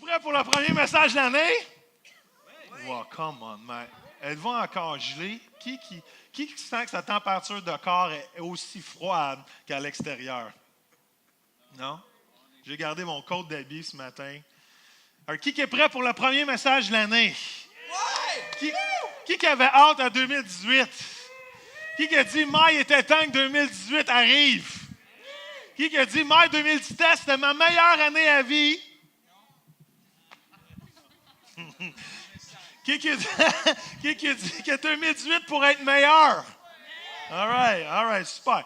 prêt pour le premier message de l'année? Wow, come on, man. Êtes-vous encore gelé? Qui sent que sa température de corps est aussi froide qu'à l'extérieur? Non? J'ai gardé mon code d'habit ce matin. Alors, qui est prêt pour le premier message de l'année? Qui avait hâte à 2018? Qui a dit, mai était temps que 2018 arrive? Qui a dit, mai 2017, c'était ma meilleure année à vie? Qui a dit que 2018 pourrait être meilleur? All right, super.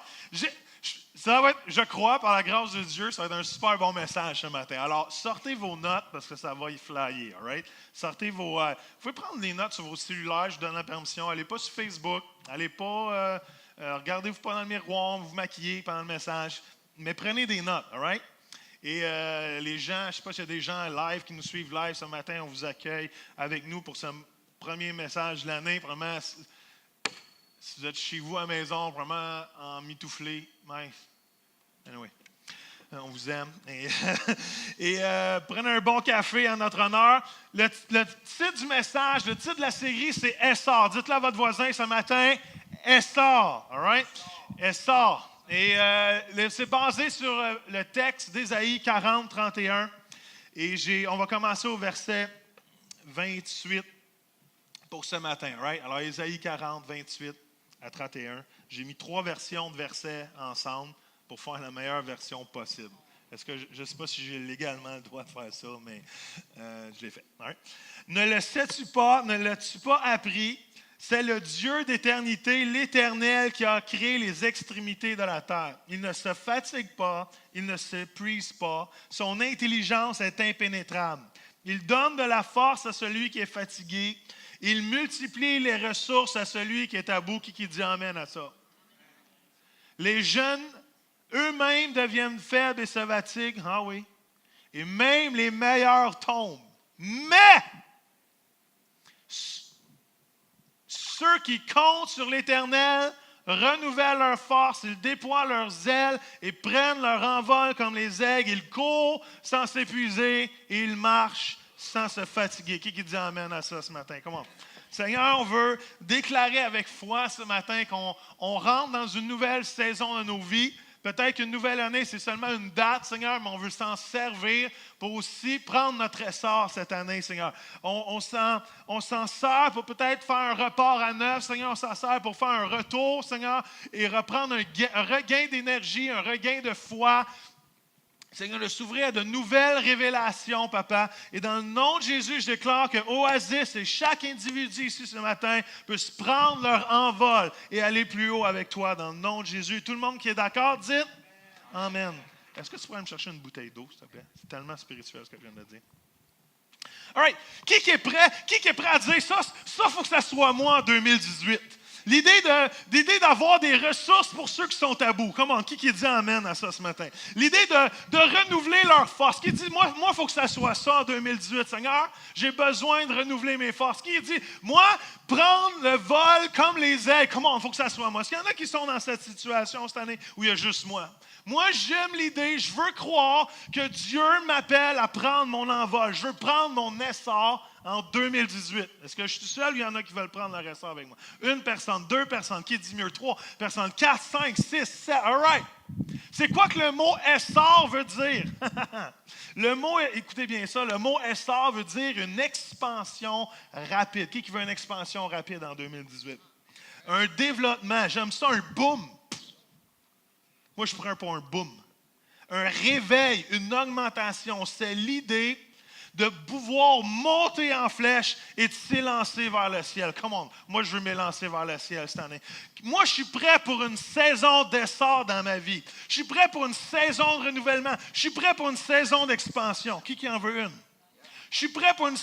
Ça va être, je crois, par la grâce de Dieu, ça va être un super bon message ce matin. Alors, sortez vos notes parce que ça va y flyer, all right? Sortez vos... vous pouvez prendre des notes sur vos cellulaires, je vous donne la permission. Allez pas sur Facebook, allez pas... regardez-vous pas dans le miroir, vous maquillez pendant le message, mais prenez des notes, all right? Et les gens, je ne sais pas s'il y a des gens live qui nous suivent live ce matin, on vous accueille avec nous pour ce premier message de l'année. Vraiment, si vous êtes chez vous à la maison, vraiment en mitouflé, anyway, on vous aime. Et prenez un bon café en notre honneur. Le titre du message, le titre de la série, c'est Essor. Dites-le à votre voisin ce matin, Essor, all right? Essor. Et c'est basé sur le texte d'Ésaïe 40, 31. Et on va commencer au verset 28 pour ce matin. Right? Alors, Ésaïe 40, 28 à 31. J'ai mis 3 versions de versets ensemble pour faire la meilleure version possible. Est-ce que je ne sais pas si j'ai légalement le droit de faire ça, mais je l'ai fait. Right? Ne le sais-tu pas, ne l'as-tu pas appris? C'est le Dieu d'éternité, l'Éternel, qui a créé les extrémités de la terre. Il ne se fatigue pas, il ne s'épuise pas. Son intelligence est impénétrable. Il donne de la force à celui qui est fatigué. Il multiplie les ressources à celui qui est à bout. Qui dit amen à ça? Les jeunes eux-mêmes deviennent faibles et se fatiguent. Ah oui. Et même les meilleurs tombent. Mais ceux qui comptent sur l'Éternel renouvellent leur force, ils déploient leurs ailes et prennent leur envol comme les aigles. Ils courent sans s'épuiser et ils marchent sans se fatiguer. Qui dit amen à ça ce matin? Comment? Seigneur, on veut déclarer avec foi ce matin qu'on rentre dans une nouvelle saison de nos vies. Peut-être qu'une nouvelle année, c'est seulement une date, Seigneur, mais on veut s'en servir pour aussi prendre notre essor cette année, Seigneur. On s'en sert pour peut-être faire un report à neuf, Seigneur. On s'en sert pour faire un retour, Seigneur, et reprendre un regain d'énergie, un regain de foi. Seigneur, de s'ouvrir à de nouvelles révélations, Papa. Et dans le nom de Jésus, je déclare que Oasis et chaque individu ici ce matin puissent prendre leur envol et aller plus haut avec toi dans le nom de Jésus. Tout le monde qui est d'accord, dites Amen. Est-ce que tu pourrais me chercher une bouteille d'eau, s'il te plaît? C'est tellement spirituel ce que je viens de dire. All right. Qui est prêt à dire ça? Ça, il faut que ça soit moi en 2018. L'idée d'avoir des ressources pour ceux qui sont à bout. Comment? Qui dit amen à ça ce matin? L'idée de renouveler leur force. Qui dit, moi, il faut que ça soit ça en 2018, Seigneur. J'ai besoin de renouveler mes forces. Qui dit, moi, prendre le vol comme les aigles. Comment? Il faut que ça soit moi. Est-ce qu'il y en a qui sont dans cette situation cette année où il y a juste moi? Moi, j'aime l'idée, je veux croire que Dieu m'appelle à prendre mon envol. Je veux prendre mon essor en 2018. Est-ce que je suis seul ou il y en a qui veulent prendre leur essor avec moi? 1 personne, 2 personnes, qui dit mieux? 3 personnes, 4, 5, 6, 7. All right. C'est quoi que le mot essor veut dire? Le mot, écoutez bien ça, le mot essor veut dire une expansion rapide. Qui veut une expansion rapide en 2018? Un développement. J'aime ça, un boom. Moi, je prends pour un boom. Un réveil, une augmentation. C'est l'idée de pouvoir monter en flèche et de s'élancer vers le ciel. Come on. Moi, je veux m'élancer vers le ciel cette année. Moi, je suis prêt pour une saison d'essor dans ma vie. Je suis prêt pour une saison de renouvellement. Je suis prêt pour une saison d'expansion. Qui en veut une? Je suis prêt pour une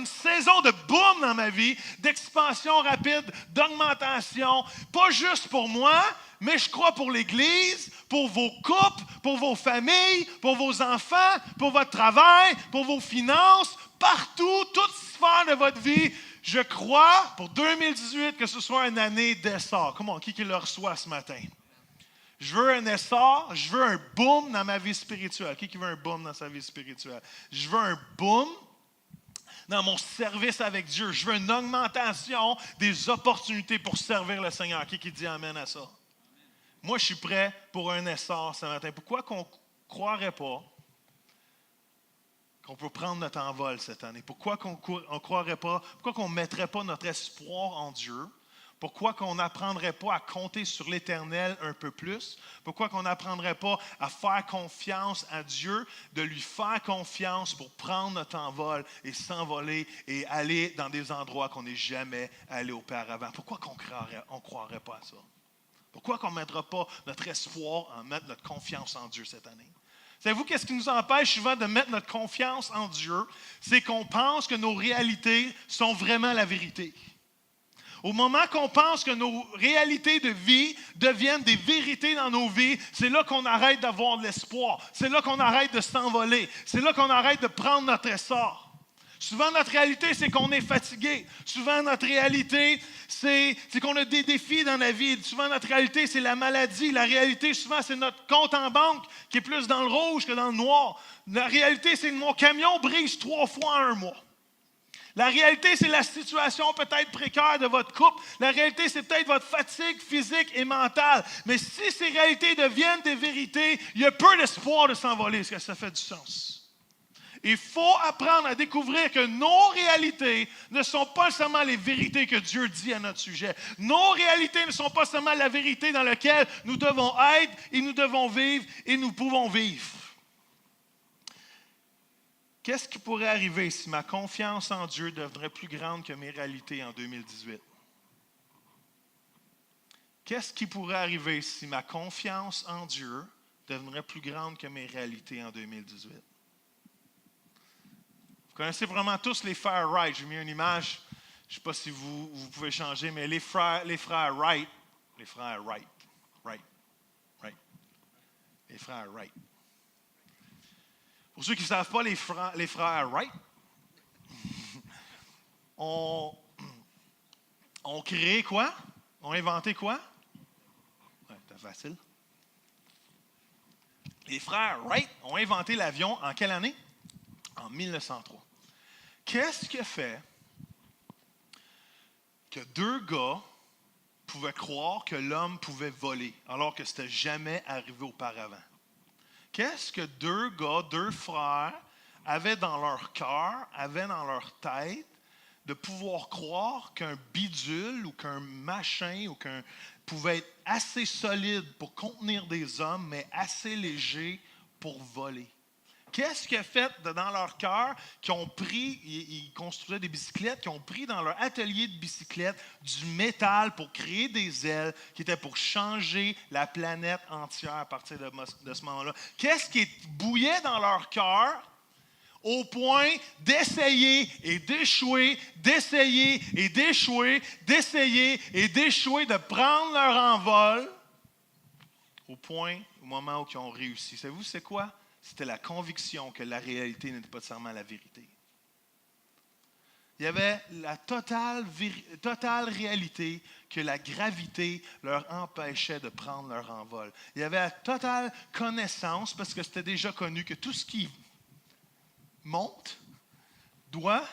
saison de boom dans ma vie, d'expansion rapide, d'augmentation. Pas juste pour moi, mais je crois pour l'Église, pour vos couples, pour vos familles, pour vos enfants, pour votre travail, pour vos finances, partout, toute sphère de votre vie. Je crois pour 2018 que ce soit une année d'essor. Comment? Qui le reçoit ce matin? Je veux un essor, je veux un boom dans ma vie spirituelle. Qui veut un boom dans sa vie spirituelle? Je veux un boom dans mon service avec Dieu. Je veux une augmentation des opportunités pour servir le Seigneur. Qui dit amen à ça? Moi, je suis prêt pour un essor ce matin. Pourquoi qu'on ne croirait pas qu'on peut prendre notre envol cette année? Pourquoi qu'on ne croirait pas, pourquoi qu'on ne mettrait pas notre espoir en Dieu? Pourquoi qu'on n'apprendrait pas à compter sur l'Éternel un peu plus? Pourquoi qu'on n'apprendrait pas à faire confiance à Dieu, de lui faire confiance pour prendre notre envol et s'envoler et aller dans des endroits qu'on n'est jamais allé auparavant? Pourquoi qu'on ne croirait pas à ça? Pourquoi qu'on ne mettra pas notre espoir en mettre notre confiance en Dieu cette année? Savez-vous qu'est-ce qui nous empêche souvent de mettre notre confiance en Dieu? C'est qu'on pense que nos réalités sont vraiment la vérité. Au moment qu'on pense que nos réalités de vie deviennent des vérités dans nos vies, c'est là qu'on arrête d'avoir de l'espoir. C'est là qu'on arrête de s'envoler. C'est là qu'on arrête de prendre notre essor. Souvent, notre réalité, c'est qu'on est fatigué. Souvent, notre réalité, c'est qu'on a des défis dans la vie. Souvent, notre réalité, c'est la maladie. La réalité, souvent, c'est notre compte en banque qui est plus dans le rouge que dans le noir. La réalité, c'est que mon camion brise 3 fois en un mois. La réalité, c'est la situation peut-être précaire de votre couple. La réalité, c'est peut-être votre fatigue physique et mentale. Mais si ces réalités deviennent des vérités, il y a peu d'espoir de s'envoler. Est-ce que ça fait du sens? Il faut apprendre à découvrir que nos réalités ne sont pas seulement les vérités que Dieu dit à notre sujet. Nos réalités ne sont pas seulement la vérité dans laquelle nous devons être et nous devons vivre et nous pouvons vivre. Qu'est-ce qui pourrait arriver si ma confiance en Dieu deviendrait plus grande que mes réalités en 2018? Qu'est-ce qui pourrait arriver si ma confiance en Dieu deviendrait plus grande que mes réalités en 2018? Vous connaissez vraiment tous les frères Wright. J'ai mis une image, je ne sais pas si vous pouvez changer, mais les frères Wright, les frères Wright. Pour ceux qui ne savent pas, les frères Wright ont créé quoi? Ont inventé quoi? Ouais, c'est facile. Les frères Wright ont inventé l'avion en quelle année? En 1903. Qu'est-ce qui a fait que 2 gars pouvaient croire que l'homme pouvait voler alors que ce n'était jamais arrivé auparavant? Qu'est-ce que 2 gars, 2 frères avaient dans leur cœur, avaient dans leur tête de pouvoir croire qu'un bidule ou qu'un machin ou qu'un pouvait être assez solide pour contenir des hommes, mais assez léger pour voler? Qu'est-ce qui a fait dans leur cœur qu'ils ont pris, ils construisaient des bicyclettes, qui ont pris dans leur atelier de bicyclette du métal pour créer des ailes qui étaient pour changer la planète entière à partir de ce moment-là? Qu'est-ce qui bouillait dans leur cœur au point d'essayer et d'échouer, d'essayer et d'échouer, d'essayer et d'échouer, de prendre leur envol au moment où ils ont réussi? Savez-vous c'est quoi? C'était la conviction que la réalité n'était pas nécessairement la vérité. Il y avait la totale réalité que la gravité leur empêchait de prendre leur envol. Il y avait la totale connaissance, parce que c'était déjà connu, que tout ce qui monte doit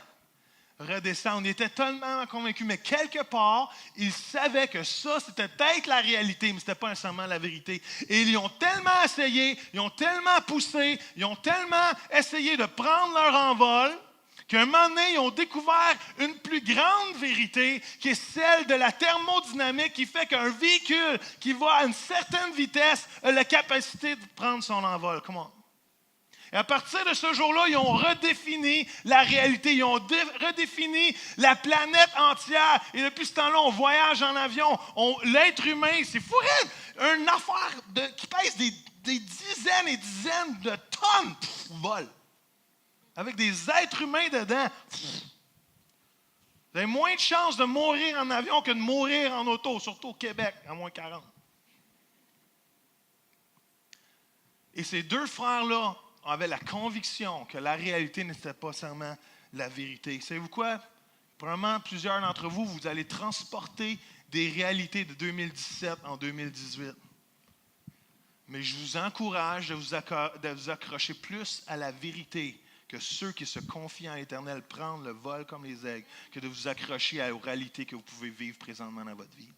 redescendre. Ils étaient tellement convaincus, mais quelque part, ils savaient que ça, c'était peut-être la réalité, mais ce n'était pas nécessairement la vérité. Et ils ont tellement essayé, ils ont tellement poussé, ils ont tellement essayé de prendre leur envol, qu'à un moment donné, ils ont découvert une plus grande vérité, qui est celle de la thermodynamique, qui fait qu'un véhicule qui va à une certaine vitesse a la capacité de prendre son envol. Comment? Et à partir de ce jour-là, ils ont redéfini la réalité. Ils ont redéfini la planète entière. Et depuis ce temps-là, on voyage en avion. L'être humain, c'est fou, une affaire qui pèse des dizaines et dizaines de tonnes, vole. Avec des êtres humains dedans. Vous avez moins de chances de mourir en avion que de mourir en auto, surtout au Québec, à moins 40. Et ces 2 frères-là avaient la conviction que la réalité n'était pas seulement la vérité. Savez-vous quoi? Probablement, plusieurs d'entre vous, vous allez transporter des réalités de 2017 en 2018. Mais je vous encourage de vous accrocher plus à la vérité que ceux qui se confient en l'Éternel prennent le vol comme les aigles, que de vous accrocher aux réalités que vous pouvez vivre présentement dans votre vie.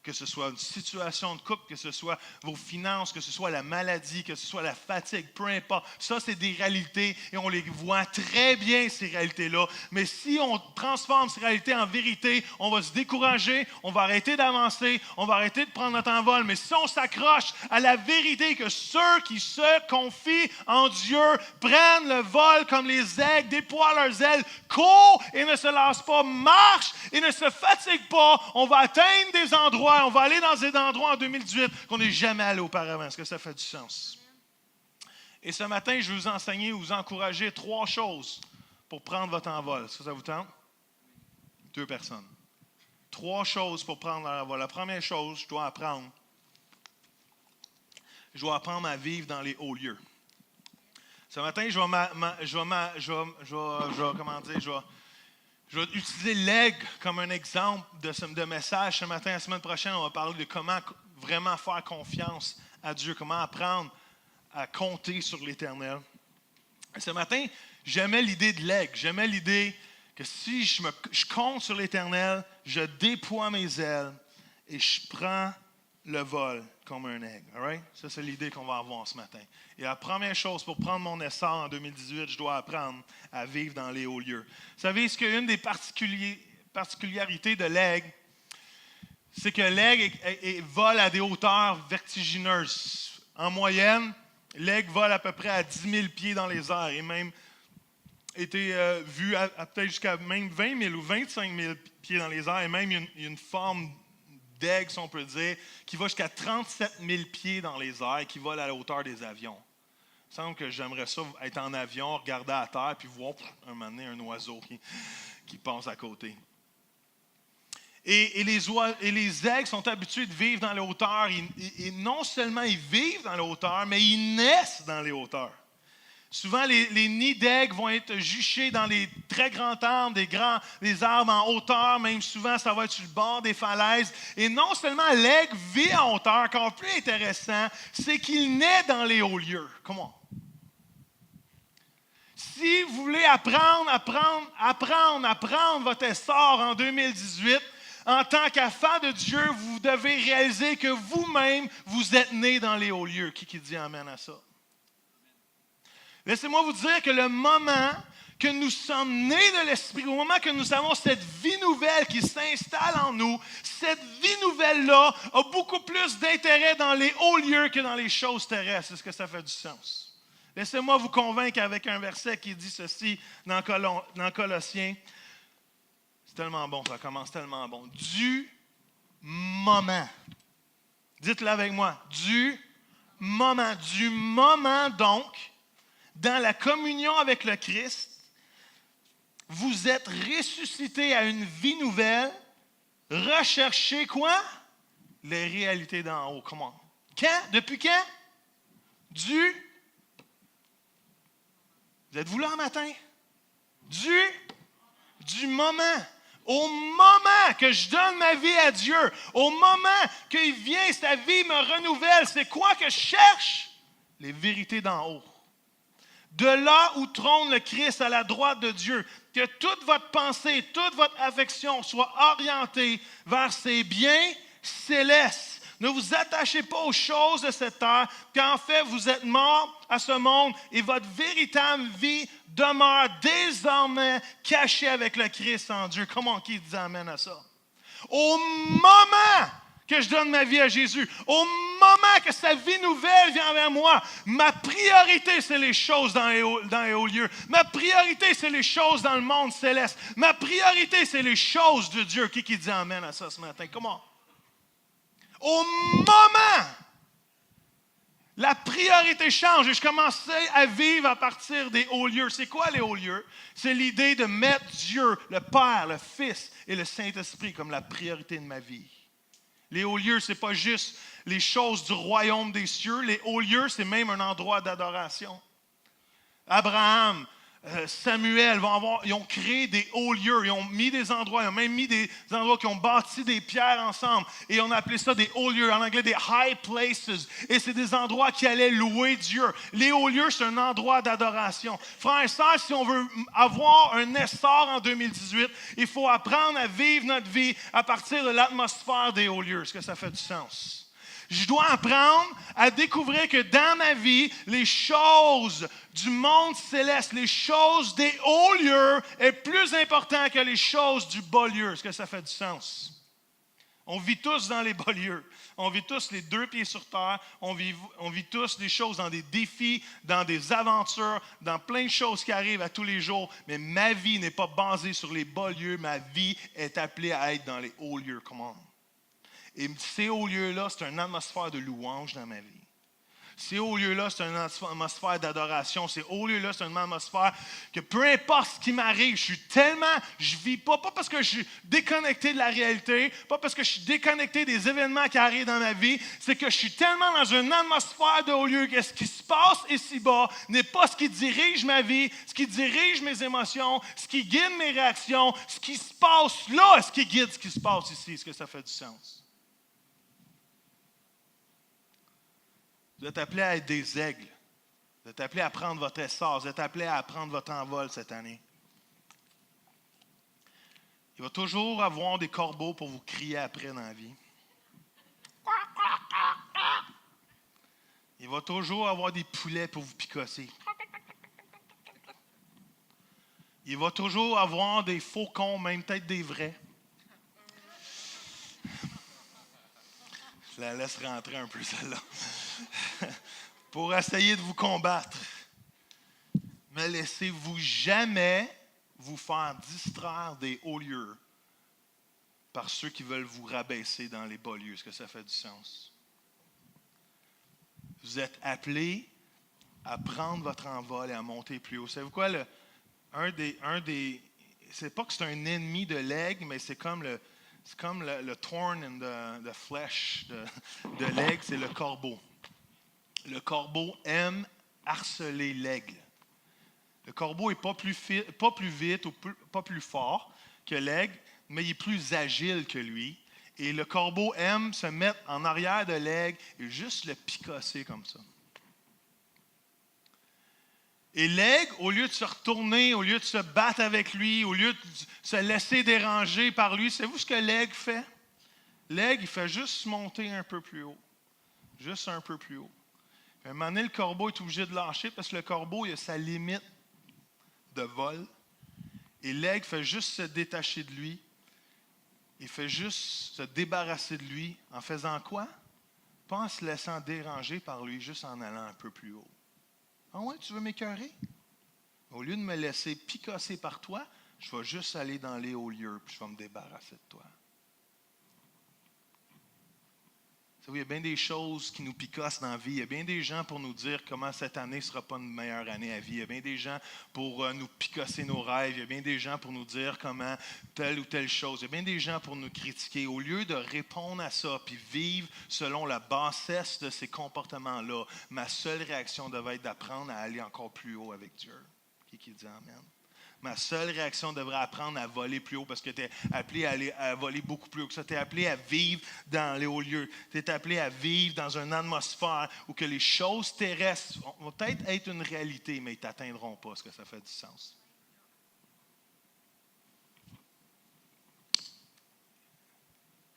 Que ce soit une situation de couple, que ce soit vos finances, que ce soit la maladie, que ce soit la fatigue, peu importe. Ça, c'est des réalités et on les voit très bien, ces réalités-là. Mais si on transforme ces réalités en vérité, on va se décourager, on va arrêter d'avancer, on va arrêter de prendre notre envol. Mais si on s'accroche à la vérité que ceux qui se confient en Dieu prennent le vol comme les aigles, déploient leurs ailes, courent et ne se lassent pas, marchent et ne se fatiguent pas, on va atteindre des endroits. On va aller dans des endroits en 2018 qu'on n'est jamais allé auparavant. Est-ce que ça fait du sens? Et ce matin, je vais vous enseigner, vous encourager 3 choses pour prendre votre envol. Est-ce que ça vous tente? 2 personnes. 3 choses pour prendre leur envol. La première chose, je dois apprendre à vivre dans les hauts lieux. Ce matin, je vais utiliser l'aigle comme un exemple de message. Ce matin, la semaine prochaine, on va parler de comment vraiment faire confiance à Dieu, comment apprendre à compter sur l'Éternel. Ce matin, j'aimais l'idée de l'aigle. J'aimais l'idée que si je compte sur l'Éternel, je déploie mes ailes et je prends le vol comme un aigle. All right? Ça, c'est l'idée qu'on va avoir ce matin. Et la première chose, pour prendre mon essor en 2018, je dois apprendre à vivre dans les hauts lieux. Vous savez, ce qu'une des particularités de l'aigle, c'est que l'aigle vole à des hauteurs vertigineuses. En moyenne, l'aigle vole à peu près à 10 000 pieds dans les airs et même été vu à peut-être jusqu'à même 20 000 ou 25 000 pieds dans les airs. Et même, il y a une forme d'aigle, si on peut dire, qui va jusqu'à 37 000 pieds dans les airs et qui vole à la hauteur des avions. Il me semble que j'aimerais ça être en avion, regarder à terre, puis voir un moment donné un oiseau qui passe à côté. Et les aigles sont habitués de vivre dans les hauteurs. Et non seulement ils vivent dans les hauteurs, mais ils naissent dans les hauteurs. Souvent, les nids d'aigles vont être juchés dans les très grands arbres, des arbres en hauteur, même souvent, ça va être sur le bord des falaises. Et non seulement l'aigle vit en hauteur, encore plus intéressant, c'est qu'il naît dans les hauts lieux. Comment? Si vous voulez apprendre votre essor en 2018, en tant qu'enfant de Dieu, vous devez réaliser que vous-même, vous êtes né dans les hauts lieux. Qui dit amen à ça? Laissez-moi vous dire que le moment que nous sommes nés de l'Esprit, au moment que nous avons cette vie nouvelle qui s'installe en nous, cette vie nouvelle-là a beaucoup plus d'intérêt dans les hauts lieux que dans les choses terrestres. Est-ce que ça fait du sens? Laissez-moi vous convaincre avec un verset qui dit ceci dans Colossiens. C'est tellement bon, ça commence tellement bon. Du moment. Dites-le avec moi. Du moment donc, dans la communion avec le Christ, vous êtes ressuscités à une vie nouvelle. Recherchez quoi? Les réalités d'en haut. Comment? Quand? Depuis quand? Vous êtes-vous là un matin? Du moment. Au moment que je donne ma vie à Dieu, au moment qu'il vient, sa vie me renouvelle, c'est quoi que je cherche? Les vérités d'en haut. De là où trône le Christ à la droite de Dieu, que toute votre pensée, toute votre affection soit orientée vers ses biens célestes. Ne vous attachez pas aux choses de cette terre, qu'en fait vous êtes morts à ce monde et votre véritable vie demeure désormais cachée avec le Christ en Dieu. Comment qui dit amen à ça? Au moment que je donne ma vie à Jésus, au moment que sa vie nouvelle vient vers moi, ma priorité, c'est les choses dans les hauts lieux. Ma priorité, c'est les choses dans le monde céleste. Ma priorité, c'est les choses de Dieu. Qui dit amen à ça ce matin? Comment? Au moment, la priorité change et je commençais à vivre à partir des hauts lieux. C'est quoi les hauts lieux? C'est l'idée de mettre Dieu, le Père, le Fils et le Saint-Esprit comme la priorité de ma vie. Les hauts lieux, ce n'est pas juste les choses du royaume des cieux. Les hauts lieux, c'est même un endroit d'adoration. Abraham, Samuel, ils ont créé des hauts lieux, ils ont mis des endroits, ils ont même mis des endroits qui ont bâti des pierres ensemble. Et on a appelé ça des hauts lieux, en anglais des high places. Et c'est des endroits qui allaient louer Dieu. Les hauts lieux, c'est un endroit d'adoration. Frères et sœurs, si on veut avoir un essor en 2018, il faut apprendre à vivre notre vie à partir de l'atmosphère des hauts lieux. Est-ce que ça fait du sens? Je dois apprendre à découvrir que dans ma vie, les choses du monde céleste, les choses des hauts lieux, est plus important que les choses du bas lieu. Est-ce que ça fait du sens? On vit tous dans les bas lieux. On vit tous les deux pieds sur terre. On vit tous des choses dans des défis, dans des aventures, dans plein de choses qui arrivent à tous les jours. Mais ma vie n'est pas basée sur les bas lieux. Ma vie est appelée à être dans les hauts lieux. Comment? Et ces hauts lieux-là, c'est une atmosphère de louange dans ma vie. Ces hauts lieux-là, c'est une atmosphère d'adoration. Ces hauts lieux-là, c'est une atmosphère que peu importe ce qui m'arrive, je vis pas parce que je suis déconnecté de la réalité, pas parce que je suis déconnecté des événements qui arrivent dans ma vie, c'est que je suis tellement dans une atmosphère de hauts lieux que ce qui se passe ici-bas n'est pas ce qui dirige ma vie, ce qui dirige mes émotions, ce qui guide mes réactions, ce qui se passe là, est ce qui guide ce qui se passe ici. Est-ce que ça fait du sens? Vous êtes appelés à être des aigles. Vous êtes appelés à prendre votre essor. Vous êtes appelés à prendre votre envol cette année. Il va toujours avoir des corbeaux pour vous crier après dans la vie. Il va toujours avoir des poulets pour vous picosser. Il va toujours avoir des faucons, même peut-être des vrais. Je la laisse rentrer un peu, celle-là. Pour essayer de vous combattre. Mais laissez-vous jamais vous faire distraire des hauts lieux par ceux qui veulent vous rabaisser dans les bas lieux. Est-ce que ça fait du sens? Vous êtes appelés à prendre votre envol et à monter plus haut. Savez-vous quoi? C'est pas que c'est un ennemi de l'aigle, mais c'est comme le thorn in the flesh de l'aigle, c'est le corbeau. Le corbeau aime harceler l'aigle. Le corbeau n'est pas plus vite ou pas plus fort que l'aigle, mais il est plus agile que lui. Et le corbeau aime se mettre en arrière de l'aigle et juste le picosser comme ça. Et l'aigle, au lieu de se retourner, au lieu de se battre avec lui, au lieu de se laisser déranger par lui, savez-vous ce que l'aigle fait? L'aigle, il fait juste monter un peu plus haut. Juste un peu plus haut. À un moment donné, le corbeau est obligé de lâcher parce que le corbeau, il a sa limite de vol. Et l'aigle fait juste se détacher de lui. Il fait juste se débarrasser de lui en faisant quoi? Pas en se laissant déranger par lui, juste en allant un peu plus haut. Ah ouais, tu veux m'écœurer? Au lieu de me laisser picosser par toi, je vais juste aller dans les hauts lieux puis je vais me débarrasser de toi. Il y a bien des choses qui nous picossent dans la vie. Il y a bien des gens pour nous dire comment cette année ne sera pas une meilleure année à vie. Il y a bien des gens pour nous picosser nos rêves. Il y a bien des gens pour nous dire comment telle ou telle chose. Il y a bien des gens pour nous critiquer. Au lieu de répondre à ça puis vivre selon la bassesse de ces comportements-là, ma seule réaction devait être d'apprendre à aller encore plus haut avec Dieu. Qui dit Amen? Ma seule réaction devrait apprendre à voler plus haut parce que tu es appelé à voler beaucoup plus haut que ça. Tu es appelé à vivre dans les hauts lieux. Tu es appelé à vivre dans une atmosphère où que les choses terrestres vont peut-être être une réalité, mais ils ne t'atteindront pas. Est-ce que ça fait du sens?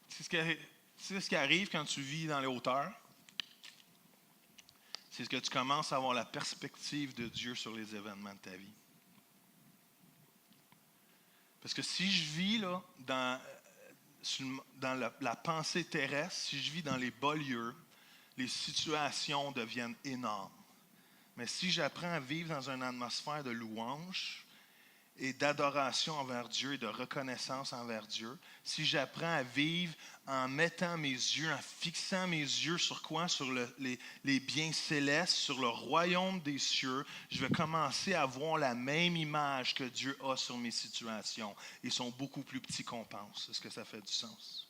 C'est ce qui arrive quand tu vis dans les hauteurs. C'est ce que tu commences à avoir la perspective de Dieu sur les événements de ta vie. Parce que si je vis là, dans la pensée terrestre, si je vis dans les bas lieux, les situations deviennent énormes. Mais si j'apprends à vivre dans une atmosphère de louange et d'adoration envers Dieu et de reconnaissance envers Dieu, si j'apprends à vivre en mettant mes yeux, en fixant mes yeux sur quoi? Sur les biens célestes, sur le royaume des cieux, je vais commencer à voir la même image que Dieu a sur mes situations. Ils sont beaucoup plus petits qu'on pense. Est-ce que ça fait du sens?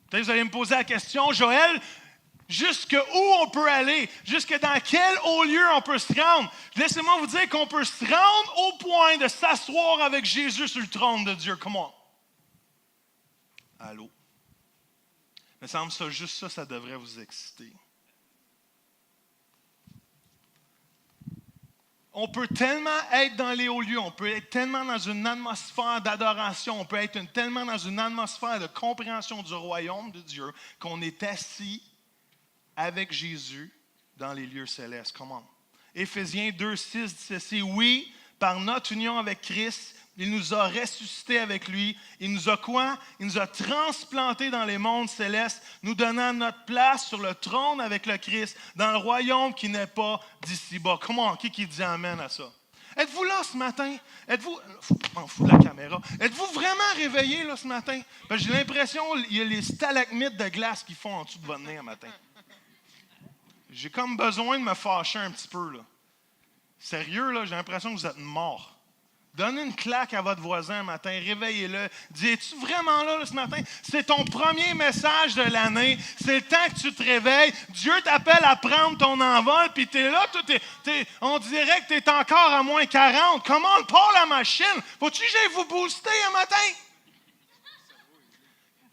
Peut-être que vous allez me poser la question, Joël, jusqu'où on peut aller? Jusque dans quel haut lieu on peut se rendre? Laissez-moi vous dire qu'on peut se rendre au point de s'asseoir avec Jésus sur le trône de Dieu. Come on. Allô? Il me semble que juste ça, ça devrait vous exciter. On peut tellement être dans les hauts lieux, on peut être tellement dans une atmosphère d'adoration, on peut être tellement dans une atmosphère de compréhension du royaume de Dieu qu'on est assis avec Jésus dans les lieux célestes. Comment? Éphésiens 2,6 dit ceci. Oui, par notre union avec Christ, il nous a ressuscités avec lui. Il nous a quoi? Il nous a transplantés dans les mondes célestes, nous donnant notre place sur le trône avec le Christ, dans le royaume qui n'est pas d'ici-bas. Comment? Qui dit amen à ça? Êtes-vous là ce matin? Êtes-vous... m'en fous de la caméra. Êtes-vous vraiment réveillé là ce matin? Parce que j'ai l'impression qu'il y a les stalagmites de glace qui font en dessous de votre nez un matin. J'ai comme besoin de me fâcher un petit peu, là. Sérieux, là, j'ai l'impression que vous êtes morts. Donnez une claque à votre voisin un matin, réveillez-le. Dis, es-tu vraiment là ce matin? C'est ton premier message de l'année. C'est le temps que tu te réveilles. Dieu t'appelle à prendre ton envol, puis tu es là, on dirait que tu es encore à moins 40. Comment on part la machine? Faut-tu que j'aille vous booster un matin?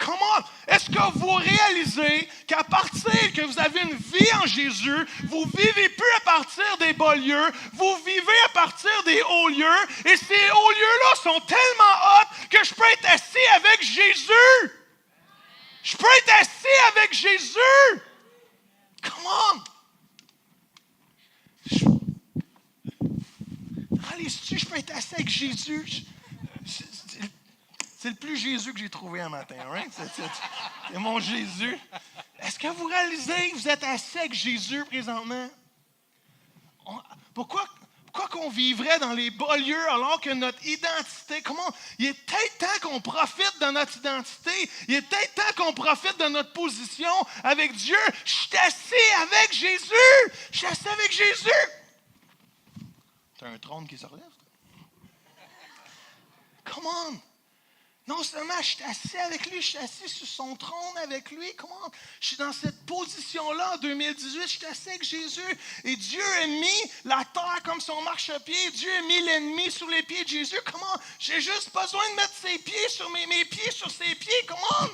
Comment? Est-ce que vous réalisez qu'à partir que vous avez une vie en Jésus, vous ne vivez plus à partir des bas lieux, vous vivez à partir des hauts lieux, et ces hauts lieux-là sont tellement hauts que je peux être assis avec Jésus. Je peux être assis avec Jésus. Comment? Allez-y, je peux être assis avec Jésus. C'est le plus Jésus que j'ai trouvé un matin, right? C'est mon Jésus. Est-ce que vous réalisez que vous êtes assis avec Jésus présentement? Pourquoi qu'on vivrait dans les bas lieux alors que notre identité, il est peut-être temps qu'on profite de notre identité. Il est peut-être temps qu'on profite de notre position avec Dieu. Je suis assis avec Jésus. Je suis assis avec Jésus. Tu as un trône qui se relève? Come on. Non seulement je suis assis avec lui, je suis assis sur son trône avec lui. Comment? Je suis dans cette position-là en 2018, je suis assis avec Jésus. Et Dieu a mis la terre comme son marchepied. Dieu a mis l'ennemi sur les pieds de Jésus. Comment? J'ai juste besoin de mettre ses pieds sur mes pieds sur ses pieds. Comment?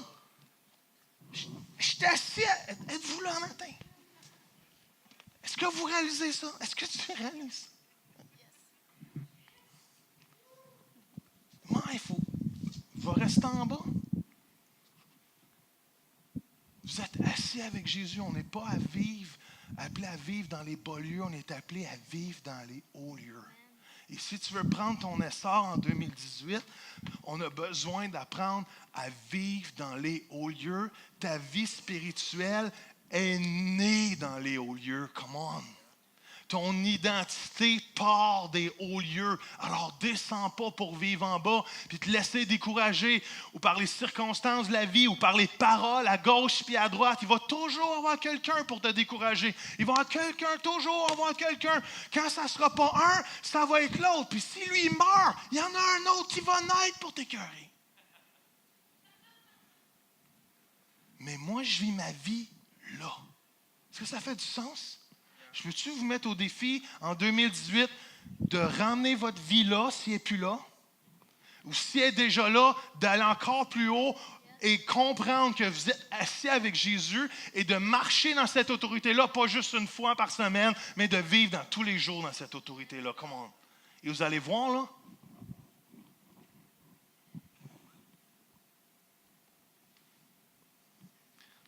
Je suis assis. Êtes-vous là un matin? Est-ce que vous réalisez ça? Est-ce que tu réalises ça? Moi, il faut rester en bas. Vous êtes assis avec Jésus. On n'est pas appelé à vivre dans les bas lieux. On est appelé à vivre dans les hauts lieux. Et si tu veux prendre ton essor en 2018, on a besoin d'apprendre à vivre dans les hauts lieux. Ta vie spirituelle est née dans les hauts lieux. Come on. Ton identité part des hauts lieux. Alors, descends pas pour vivre en bas, puis te laisser décourager, ou par les circonstances de la vie, ou par les paroles à gauche puis à droite. Il va toujours avoir quelqu'un pour te décourager. Il va toujours avoir quelqu'un. Quand ça ne sera pas un, ça va être l'autre. Puis si lui meurt, il y en a un autre qui va naître pour t'écœurer. Mais moi, je vis ma vie là. Est-ce que ça fait du sens? Je veux-tu vous mettre au défi en 2018 de ramener votre vie là, si elle n'est plus là, ou si elle est déjà là, d'aller encore plus haut et comprendre que vous êtes assis avec Jésus et de marcher dans cette autorité-là, pas juste une fois par semaine, mais de vivre dans tous les jours dans cette autorité-là. Comment? Et vous allez voir, là,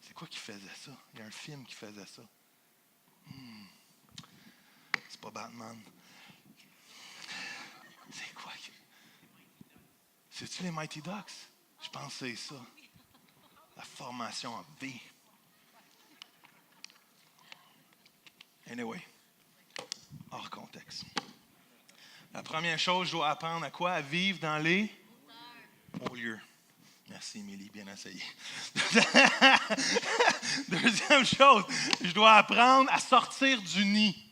c'est quoi qui faisait ça? Il y a un film qui faisait ça. C'est pas Batman. C'est quoi? C'est-tu les Mighty Ducks? Je pense que c'est ça. La formation en V. Anyway, hors contexte. La première chose, je dois apprendre à quoi? À vivre dans les hauts lieux. Merci, Émilie, bien essayé. Deuxième chose, je dois apprendre à sortir du nid.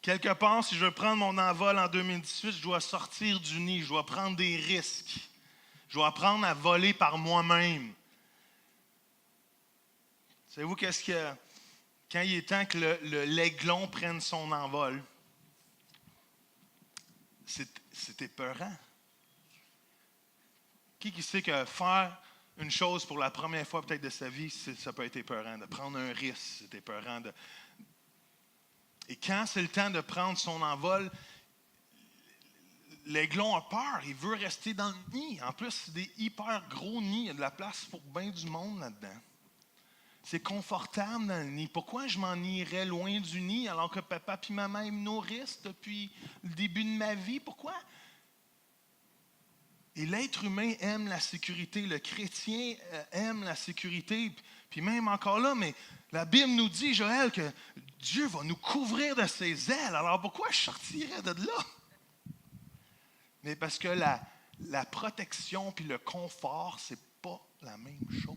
Quelque part, si je veux prendre mon envol en 2018, je dois sortir du nid, je dois prendre des risques. Je dois apprendre à voler par moi-même. Savez-vous qu'est-ce que quand il est temps que l'aiglon prenne son envol, c'est épeurant. Qui sait que faire une chose pour la première fois peut-être de sa vie, ça peut être épeurant. De prendre un risque, c'est épeurant. Et quand c'est le temps de prendre son envol, l'aiglon a peur, il veut rester dans le nid. En plus, c'est des hyper gros nids, il y a de la place pour bien du monde là-dedans. C'est confortable dans le nid. Pourquoi je m'en irais loin du nid alors que papa et maman me nourrissent depuis le début de ma vie? Pourquoi? Et l'être humain aime la sécurité, le chrétien aime la sécurité. Puis même encore là, mais la Bible nous dit, Joël, que Dieu va nous couvrir de ses ailes. Alors pourquoi je sortirais de là? Mais parce que la protection puis le confort, c'est pas la même chose.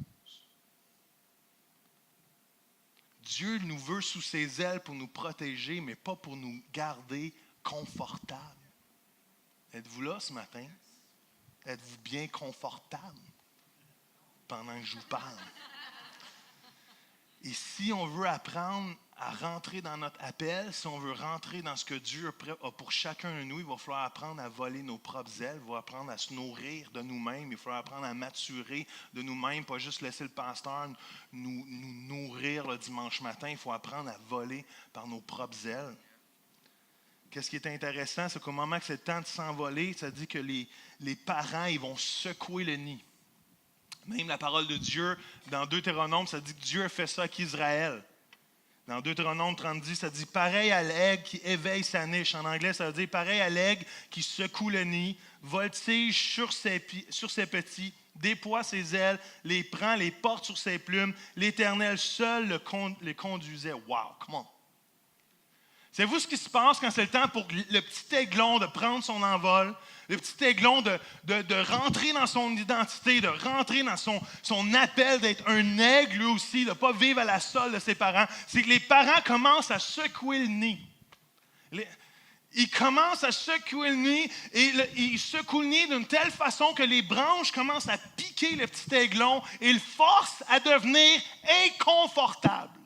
Dieu nous veut sous ses ailes pour nous protéger, mais pas pour nous garder confortables. Êtes-vous là ce matin? Êtes-vous bien confortable pendant que je vous parle? Et si on veut apprendre à rentrer dans notre appel, si on veut rentrer dans ce que Dieu a pour chacun de nous, il va falloir apprendre à voler nos propres ailes, il va apprendre à se nourrir de nous-mêmes, il va falloir apprendre à maturer de nous-mêmes, pas juste laisser le pasteur nous nourrir le dimanche matin, il faut apprendre à voler par nos propres ailes. Qu'est-ce qui est intéressant, c'est qu'au moment que c'est le temps de s'envoler, ça dit que les parents, ils vont secouer le nid. Même la parole de Dieu, dans Deutéronome, ça dit que Dieu a fait ça avec Israël. Dans Deutéronome 30, ça dit « Pareil à l'aigle qui éveille sa niche ». En anglais, ça veut dire « Pareil à l'aigle qui secoue le nid, voltige sur ses petits, déploie ses ailes, les prend, les porte sur ses plumes. L'Éternel seul les conduisait. » Wow, come on! Savez-vous ce qui se passe quand c'est le temps pour le petit aiglon de prendre son envol, le petit aiglon de rentrer dans son identité, de rentrer dans son appel d'être un aigle lui aussi, de ne pas vivre à la solde de ses parents? C'est que les parents commencent à secouer le nid. Ils commencent à secouer le nid et ils secouent le nid d'une telle façon que les branches commencent à piquer le petit aiglon et le forcent à devenir inconfortable.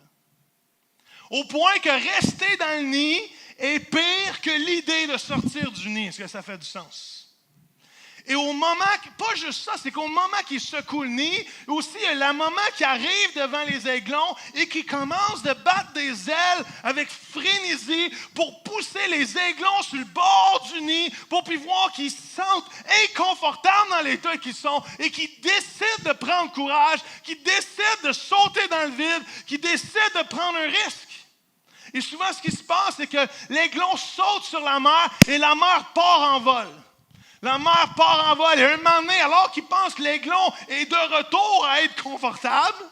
Au point que rester dans le nid est pire que l'idée de sortir du nid. Est-ce que ça fait du sens? Et au moment, pas juste ça, c'est qu'au moment qu'il secoue le nid, aussi il y a le moment qui arrive devant les aiglons et qui commence de battre des ailes avec frénésie pour pousser les aiglons sur le bord du nid pour pouvoir qu'ils se sentent inconfortables dans l'état qu'ils sont et qu'ils décident de prendre courage, qu'ils décident de sauter dans le vide, qu'ils décident de prendre un risque. Et souvent, ce qui se passe, c'est que l'aiglon saute sur la mer et la mer part en vol. La mer part en vol. Et un moment donné, alors qu'il pense que l'aiglon est de retour à être confortable,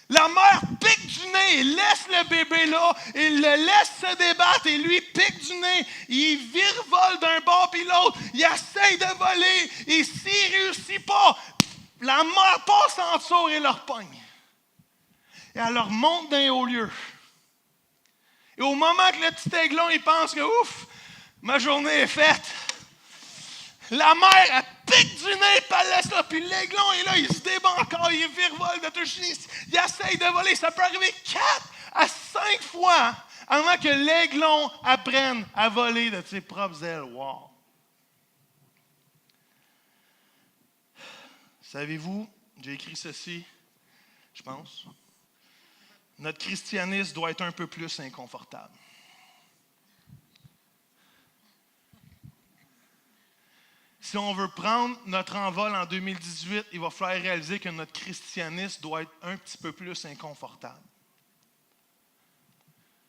la mère pique du nez et laisse le bébé là, et le laisse se débattre et lui pique du nez. Il virevolte d'un bord puis l'autre. Il essaye de voler et s'il ne réussit pas, la mère passe en dessous et leur pogne. Et elle leur monte d'un haut lieu. Et au moment que le petit aiglon, il pense que ouf, ma journée est faite, la mère, elle pique du nez, puis elle laisse là, puis l'aiglon est là, il se débat encore, il virevolte de touche, il essaye de voler. Ça peut arriver 4 à 5 fois avant que l'aiglon apprenne à voler de ses propres ailes. Wow! Savez-vous, j'ai écrit ceci, je pense. Notre christianisme doit être un peu plus inconfortable. Si on veut prendre notre envol en 2018, il va falloir réaliser que notre christianisme doit être un petit peu plus inconfortable.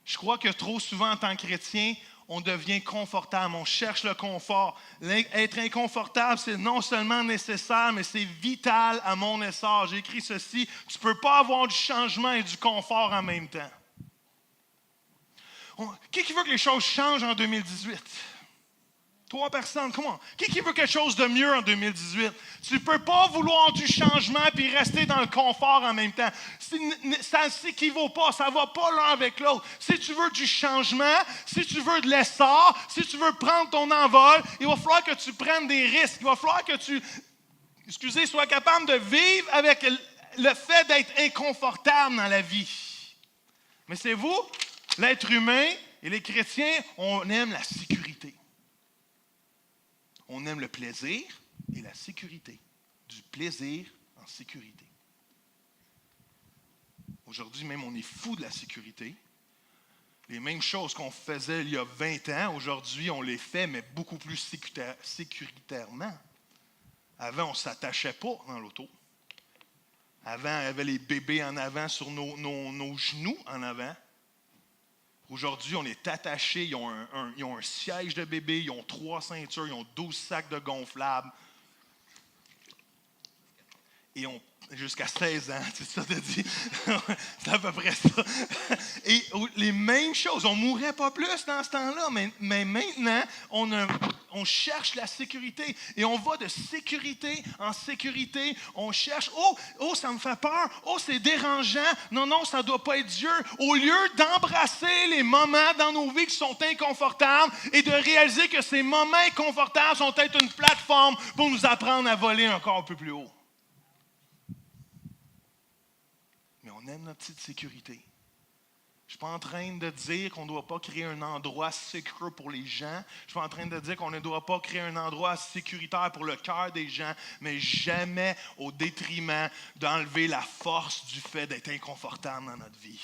Je crois que trop souvent, en tant que chrétien, on devient confortable, on cherche le confort. Être inconfortable, c'est non seulement nécessaire, mais c'est vital à mon essor. J'ai écrit ceci, tu ne peux pas avoir du changement et du confort en même temps. Qui veut que les choses changent en 2018? 3 personnes, comment? Qui veut quelque chose de mieux en 2018? Tu ne peux pas vouloir du changement puis rester dans le confort en même temps. Ça ne s'équivaut pas, ça ne va pas l'un avec l'autre. Si tu veux du changement, si tu veux de l'essor, si tu veux prendre ton envol, il va falloir que tu prennes des risques. Il va falloir que tu, sois capable de vivre avec le fait d'être inconfortable dans la vie. Mais c'est vous, l'être humain et les chrétiens, on aime la sécurité. On aime le plaisir et la sécurité. Du plaisir en sécurité. Aujourd'hui, même, on est fou de la sécurité. Les mêmes choses qu'on faisait il y a 20 ans, aujourd'hui, on les fait, mais beaucoup plus sécuritairement. Avant, on ne s'attachait pas dans l'auto. Avant, il y avait les bébés en avant sur nos genoux en avant. Aujourd'hui, on est attachés. Ils ont un siège de bébé, ils ont 3 ceintures, ils ont 12 sacs de gonflables. Et jusqu'à 16 ans, c'est ça que tu dis? C'est à peu près ça. Et les mêmes choses, on ne mourrait pas plus dans ce temps-là, mais maintenant, on cherche la sécurité. Et on va de sécurité en sécurité. On cherche, oh, ça me fait peur. Oh, c'est dérangeant. Non, ça ne doit pas être Dieu. Au lieu d'embrasser les moments dans nos vies qui sont inconfortables et de réaliser que ces moments inconfortables sont peut-être une plateforme pour nous apprendre à voler encore un peu plus haut. On aime notre petite sécurité. Je ne suis pas en train de dire qu'on ne doit pas créer un endroit sécure pour les gens. Je ne suis pas en train de dire qu'on ne doit pas créer un endroit sécuritaire pour le cœur des gens, mais jamais au détriment d'enlever la force du fait d'être inconfortable dans notre vie.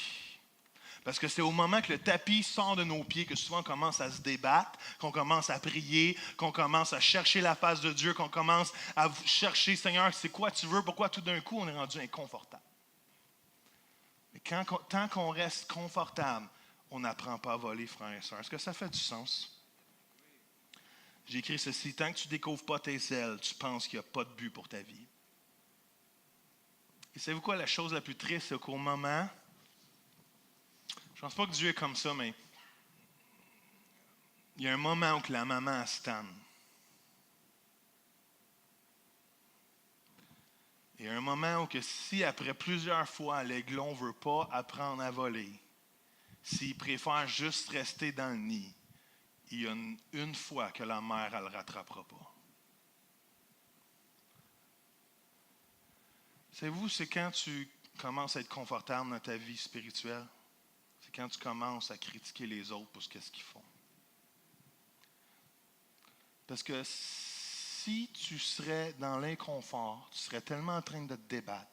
Parce que c'est au moment que le tapis sort de nos pieds que souvent on commence à se débattre, qu'on commence à prier, qu'on commence à chercher la face de Dieu, qu'on commence à chercher, Seigneur, c'est quoi tu veux, pourquoi tout d'un coup on est rendu inconfortable. Mais tant qu'on reste confortable, on n'apprend pas à voler, frères et sœurs. Est-ce que ça fait du sens? J'ai écrit ceci, tant que tu ne découvres pas tes ailes, tu penses qu'il n'y a pas de but pour ta vie. Et savez-vous quoi, la chose la plus triste, c'est qu'au moment, je ne pense pas que Dieu est comme ça, mais il y a un moment où la maman se tanne. Il y a un moment où que si après plusieurs fois, l'aiglon ne veut pas apprendre à voler, s'il préfère juste rester dans le nid, il y a une fois que la mère, elle ne le rattrapera pas. Savez-vous, c'est quand tu commences à être confortable dans ta vie spirituelle, c'est quand tu commences à critiquer les autres pour ce qu'ils font. Parce que si tu serais dans l'inconfort, tu serais tellement en train de te débattre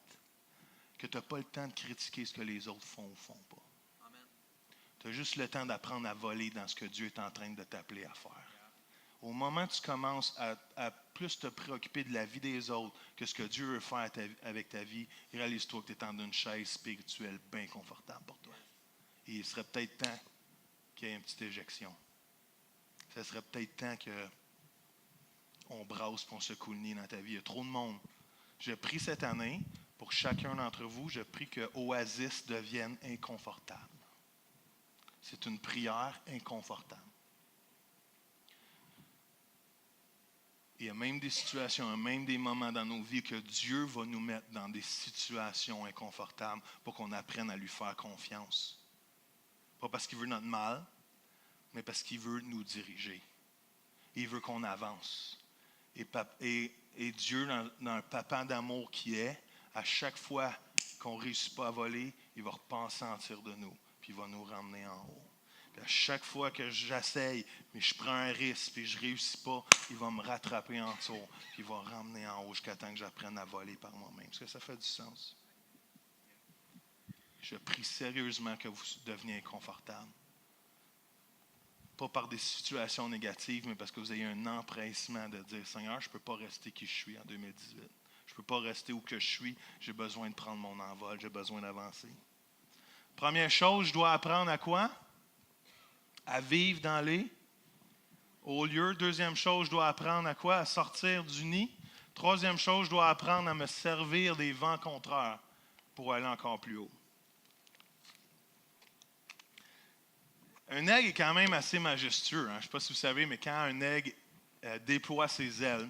que tu n'as pas le temps de critiquer ce que les autres font ou ne font pas. Tu as juste le temps d'apprendre à voler dans ce que Dieu est en train de t'appeler à faire. Au moment où tu commences à plus te préoccuper de la vie des autres que ce que Dieu veut faire avec ta vie, réalise-toi que tu es dans une chaise spirituelle bien confortable pour toi. Et il serait peut-être temps qu'il y ait une petite éjection. Ça serait peut-être temps qu'on brasse pour se secoue le nez dans ta vie. Il y a trop de monde. Je prie cette année, pour chacun d'entre vous, je prie que Oasis devienne inconfortable. C'est une prière inconfortable. Il y a même des situations, même des moments dans nos vies que Dieu va nous mettre dans des situations inconfortables pour qu'on apprenne à lui faire confiance. Pas parce qu'il veut notre mal, mais parce qu'il veut nous diriger. Il veut qu'on avance. Et Dieu, dans un papa d'amour qui est, à chaque fois qu'on ne réussit pas à voler, il va repenser en tir de nous, puis il va nous ramener en haut. Puis à chaque fois que j'essaye, mais je prends un risque, puis je ne réussis pas, il va me rattraper en dessous, puis il va ramener en haut jusqu'à temps que j'apprenne à voler par moi-même. Est-ce que ça fait du sens? Je prie sérieusement que vous deveniez inconfortable. Pas par des situations négatives, mais parce que vous ayez un empressement de dire, Seigneur, je ne peux pas rester qui je suis en 2018. Je ne peux pas rester où que je suis. J'ai besoin de prendre mon envol. J'ai besoin d'avancer. Première chose, je dois apprendre à quoi? À vivre dans les hauts lieux. Deuxième chose, je dois apprendre à quoi? À sortir du nid. Troisième chose, je dois apprendre à me servir des vents contraires pour aller encore plus haut. Un aigle est quand même assez majestueux. Hein? Je ne sais pas si vous savez, mais quand un aigle déploie ses ailes,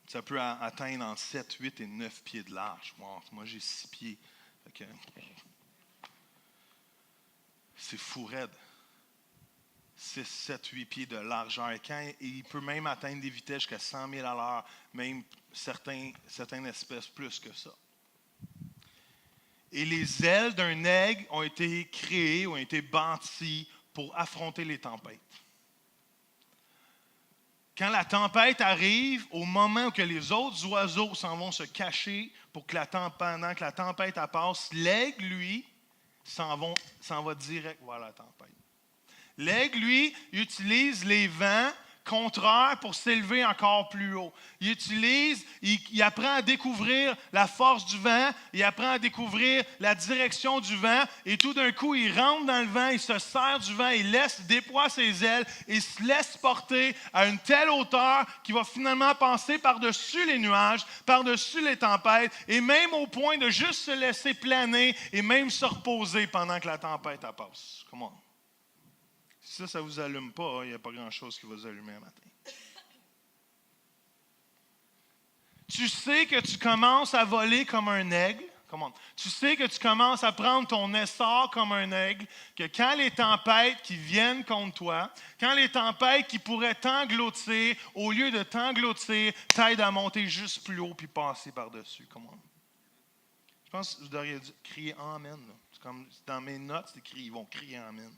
ça peut atteindre entre 7, 8 et 9 pieds de large. Moi, j'ai 6 pieds. Okay. C'est fou raide. 6, 7, 8 pieds de largeur. Et il peut même atteindre des vitesses jusqu'à 100 000 à l'heure, même certaines espèces plus que ça. Et les ailes d'un aigle ont été créées, ont été bâties pour affronter les tempêtes. Quand la tempête arrive, au moment où que les autres oiseaux s'en vont se cacher pendant que la tempête passe, l'aigle, lui, s'en va direct vers la tempête. L'aigle, lui, utilise les vents contraires pour s'élever encore plus haut. Il apprend à découvrir la force du vent, il apprend à découvrir la direction du vent, et tout d'un coup, il rentre dans le vent, il se sert du vent, il déploie ses ailes, et se laisse porter à une telle hauteur qu'il va finalement passer par-dessus les nuages, par-dessus les tempêtes, et même au point de juste se laisser planer et même se reposer pendant que la tempête passe. Comment? Si ça ne vous allume pas, il n'y a pas grand-chose qui va vous allumer un matin. Tu sais que tu commences à voler comme un aigle. Comment? Tu sais que tu commences à prendre ton essor comme un aigle, que quand les tempêtes qui viennent contre toi, quand les tempêtes qui pourraient t'engloutir, au lieu de t'engloutir, t'aident à monter juste plus haut puis passer par-dessus. Comment? Je pense que vous devriez crier « Amen ». C'est comme dans mes notes, c'est écrit, ils vont crier « Amen ».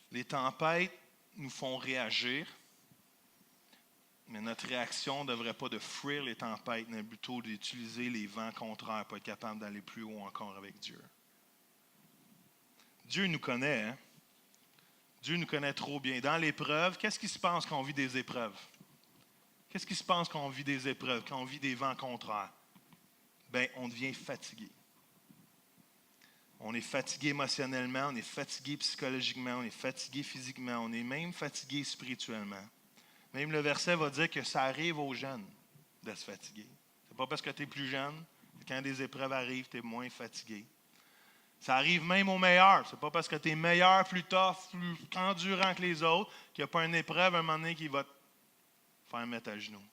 Les tempêtes nous font réagir, mais notre réaction ne devrait pas de fuir les tempêtes, mais plutôt d'utiliser les vents contraires pour être capable d'aller plus haut encore avec Dieu. Dieu nous connaît, hein? Dieu nous connaît trop bien. Dans l'épreuve, qu'est-ce qui se passe quand on vit des épreuves? Qu'est-ce qui se passe quand on vit des épreuves, quand on vit des vents contraires? Bien, on devient fatigué. On est fatigué émotionnellement, on est fatigué psychologiquement, on est fatigué physiquement, on est même fatigué spirituellement. Même le verset va dire que ça arrive aux jeunes de se fatiguer. Ce n'est pas parce que tu es plus jeune, quand des épreuves arrivent, tu es moins fatigué. Ça arrive même aux meilleurs. Ce n'est pas parce que tu es meilleur, plus tough, plus endurant que les autres, qu'il n'y a pas une épreuve à un moment donné qui va te faire mettre à genoux.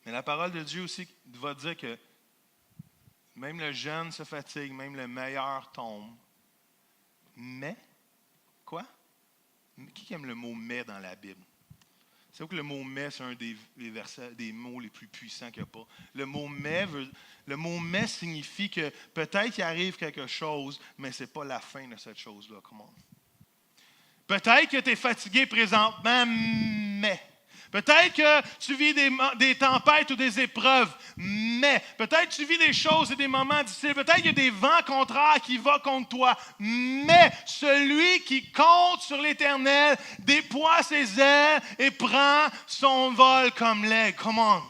Mais la parole de Dieu aussi va dire que même le jeune se fatigue, même le meilleur tombe. Mais, quoi? Qui aime le mot « mais » dans la Bible? C'est que le mot « mais », c'est un des versets, des mots les plus puissants qu'il n'y a pas. Le mot « mais » signifie que peut-être qu'il arrive quelque chose, mais ce n'est pas la fin de cette chose-là. Comment? Peut-être que tu es fatigué présentement, mais... Peut-être que tu vis des tempêtes ou des épreuves, mais peut-être que tu vis des choses et des moments difficiles. Peut-être qu'il y a des vents contraires qui vont contre toi, mais celui qui compte sur l'Éternel déploie ses ailes et prend son vol comme l'aigle. Come on.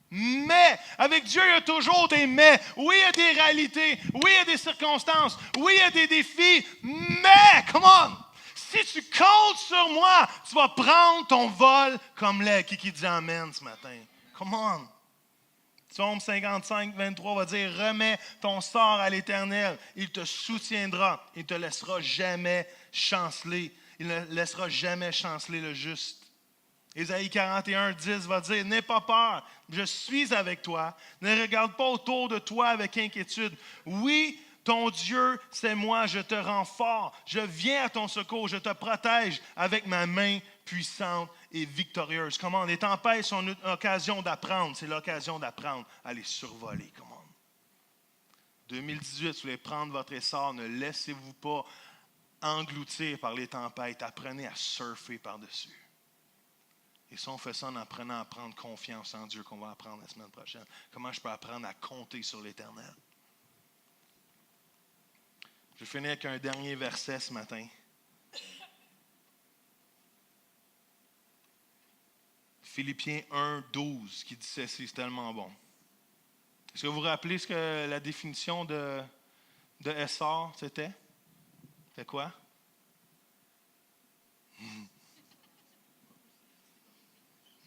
Mais, avec Dieu, il y a toujours des mais. Oui, il y a des réalités. Oui, il y a des circonstances. Oui, il y a des défis. Mais, come on. Si tu comptes sur moi, tu vas prendre ton vol comme l'aigle. Qui dit Amen ce matin? Come on. Psaume 55, 23 va dire, remets ton sort à l'Éternel. Il te soutiendra. Il ne te laissera jamais chanceler. Il ne laissera jamais chanceler le juste. Ésaïe 41, 10 va dire, n'aie pas peur, je suis avec toi. Ne regarde pas autour de toi avec inquiétude. Oui, ton Dieu, c'est moi, je te rends fort. Je viens à ton secours, je te protège avec ma main puissante et victorieuse. Comment? Les tempêtes sont une occasion d'apprendre. C'est l'occasion d'apprendre à les survoler. Comment? 2018, vous voulez prendre votre essor, ne laissez-vous pas engloutir par les tempêtes. Apprenez à surfer par-dessus. Et ça, on fait ça en apprenant à prendre confiance en Dieu qu'on va apprendre la semaine prochaine. Comment je peux apprendre à compter sur l'Éternel? Je vais finir avec un dernier verset ce matin. Philippiens 1, 12, qui dit ceci, c'est tellement bon. Est-ce que vous vous rappelez ce que la définition de essor, c'était? C'était quoi?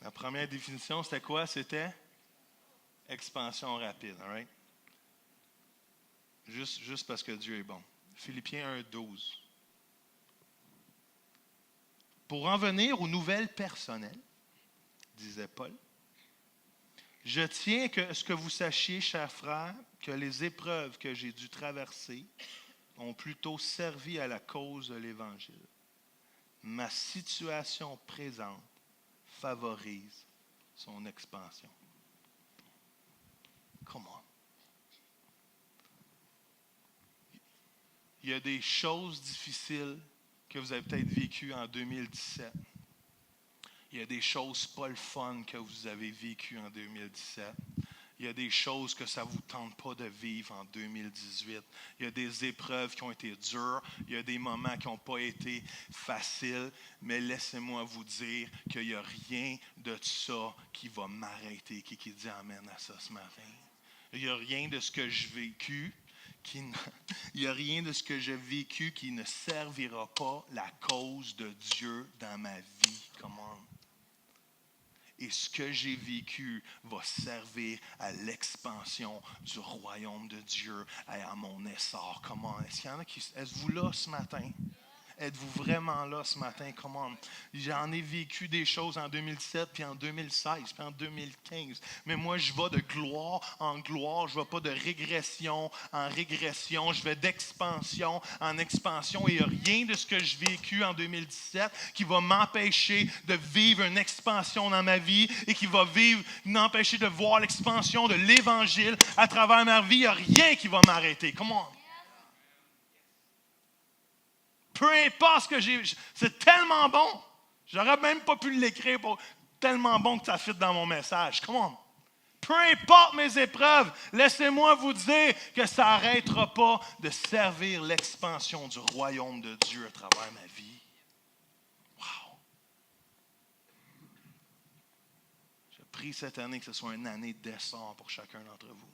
La première définition, c'était quoi? C'était expansion rapide. All right? Juste parce que Dieu est bon. Philippiens 1, 12. Pour en venir aux nouvelles personnelles, disait Paul, je tiens que ce que vous sachiez, chers frères, que les épreuves que j'ai dû traverser ont plutôt servi à la cause de l'Évangile. Ma situation présente favorise son expansion. Come on. Il y a des choses difficiles que vous avez peut-être vécues en 2017. Il y a des choses pas le fun que vous avez vécues en 2017. Il y a des choses que ça ne vous tente pas de vivre en 2018. Il y a des épreuves qui ont été dures. Il y a des moments qui n'ont pas été faciles. Mais laissez-moi vous dire qu'il n'y a rien de ça qui va m'arrêter. Qui dit amen à ça ce matin? Il n'y a rien de ce que j'ai vécu. Il n'y a rien de ce que j'ai vécu qui ne servira pas la cause de Dieu dans ma vie. Come on. Et ce que j'ai vécu va servir à l'expansion du royaume de Dieu et à mon essor. Comment? Est-ce qu'il y en a qui... Êtes-vous là ce matin? Êtes-vous vraiment là ce matin? Comment? J'en ai vécu des choses en 2017, puis en 2016, puis en 2015. Mais moi, je vais de gloire en gloire. Je ne vais pas de régression en régression. Je vais d'expansion en expansion. Et il n'y a rien de ce que j'ai vécu en 2017 qui va m'empêcher de vivre une expansion dans ma vie et qui va m'empêcher de voir l'expansion de l'Évangile à travers ma vie. Il n'y a rien qui va m'arrêter. Comment? Peu importe ce que j'ai... C'est tellement bon. J'aurais même pas pu l'écrire pour tellement bon que ça fit dans mon message. Comment? Peu importe mes épreuves, laissez-moi vous dire que ça n'arrêtera pas de servir l'expansion du royaume de Dieu à travers ma vie. Wow! Je prie cette année que ce soit une année d'essor pour chacun d'entre vous.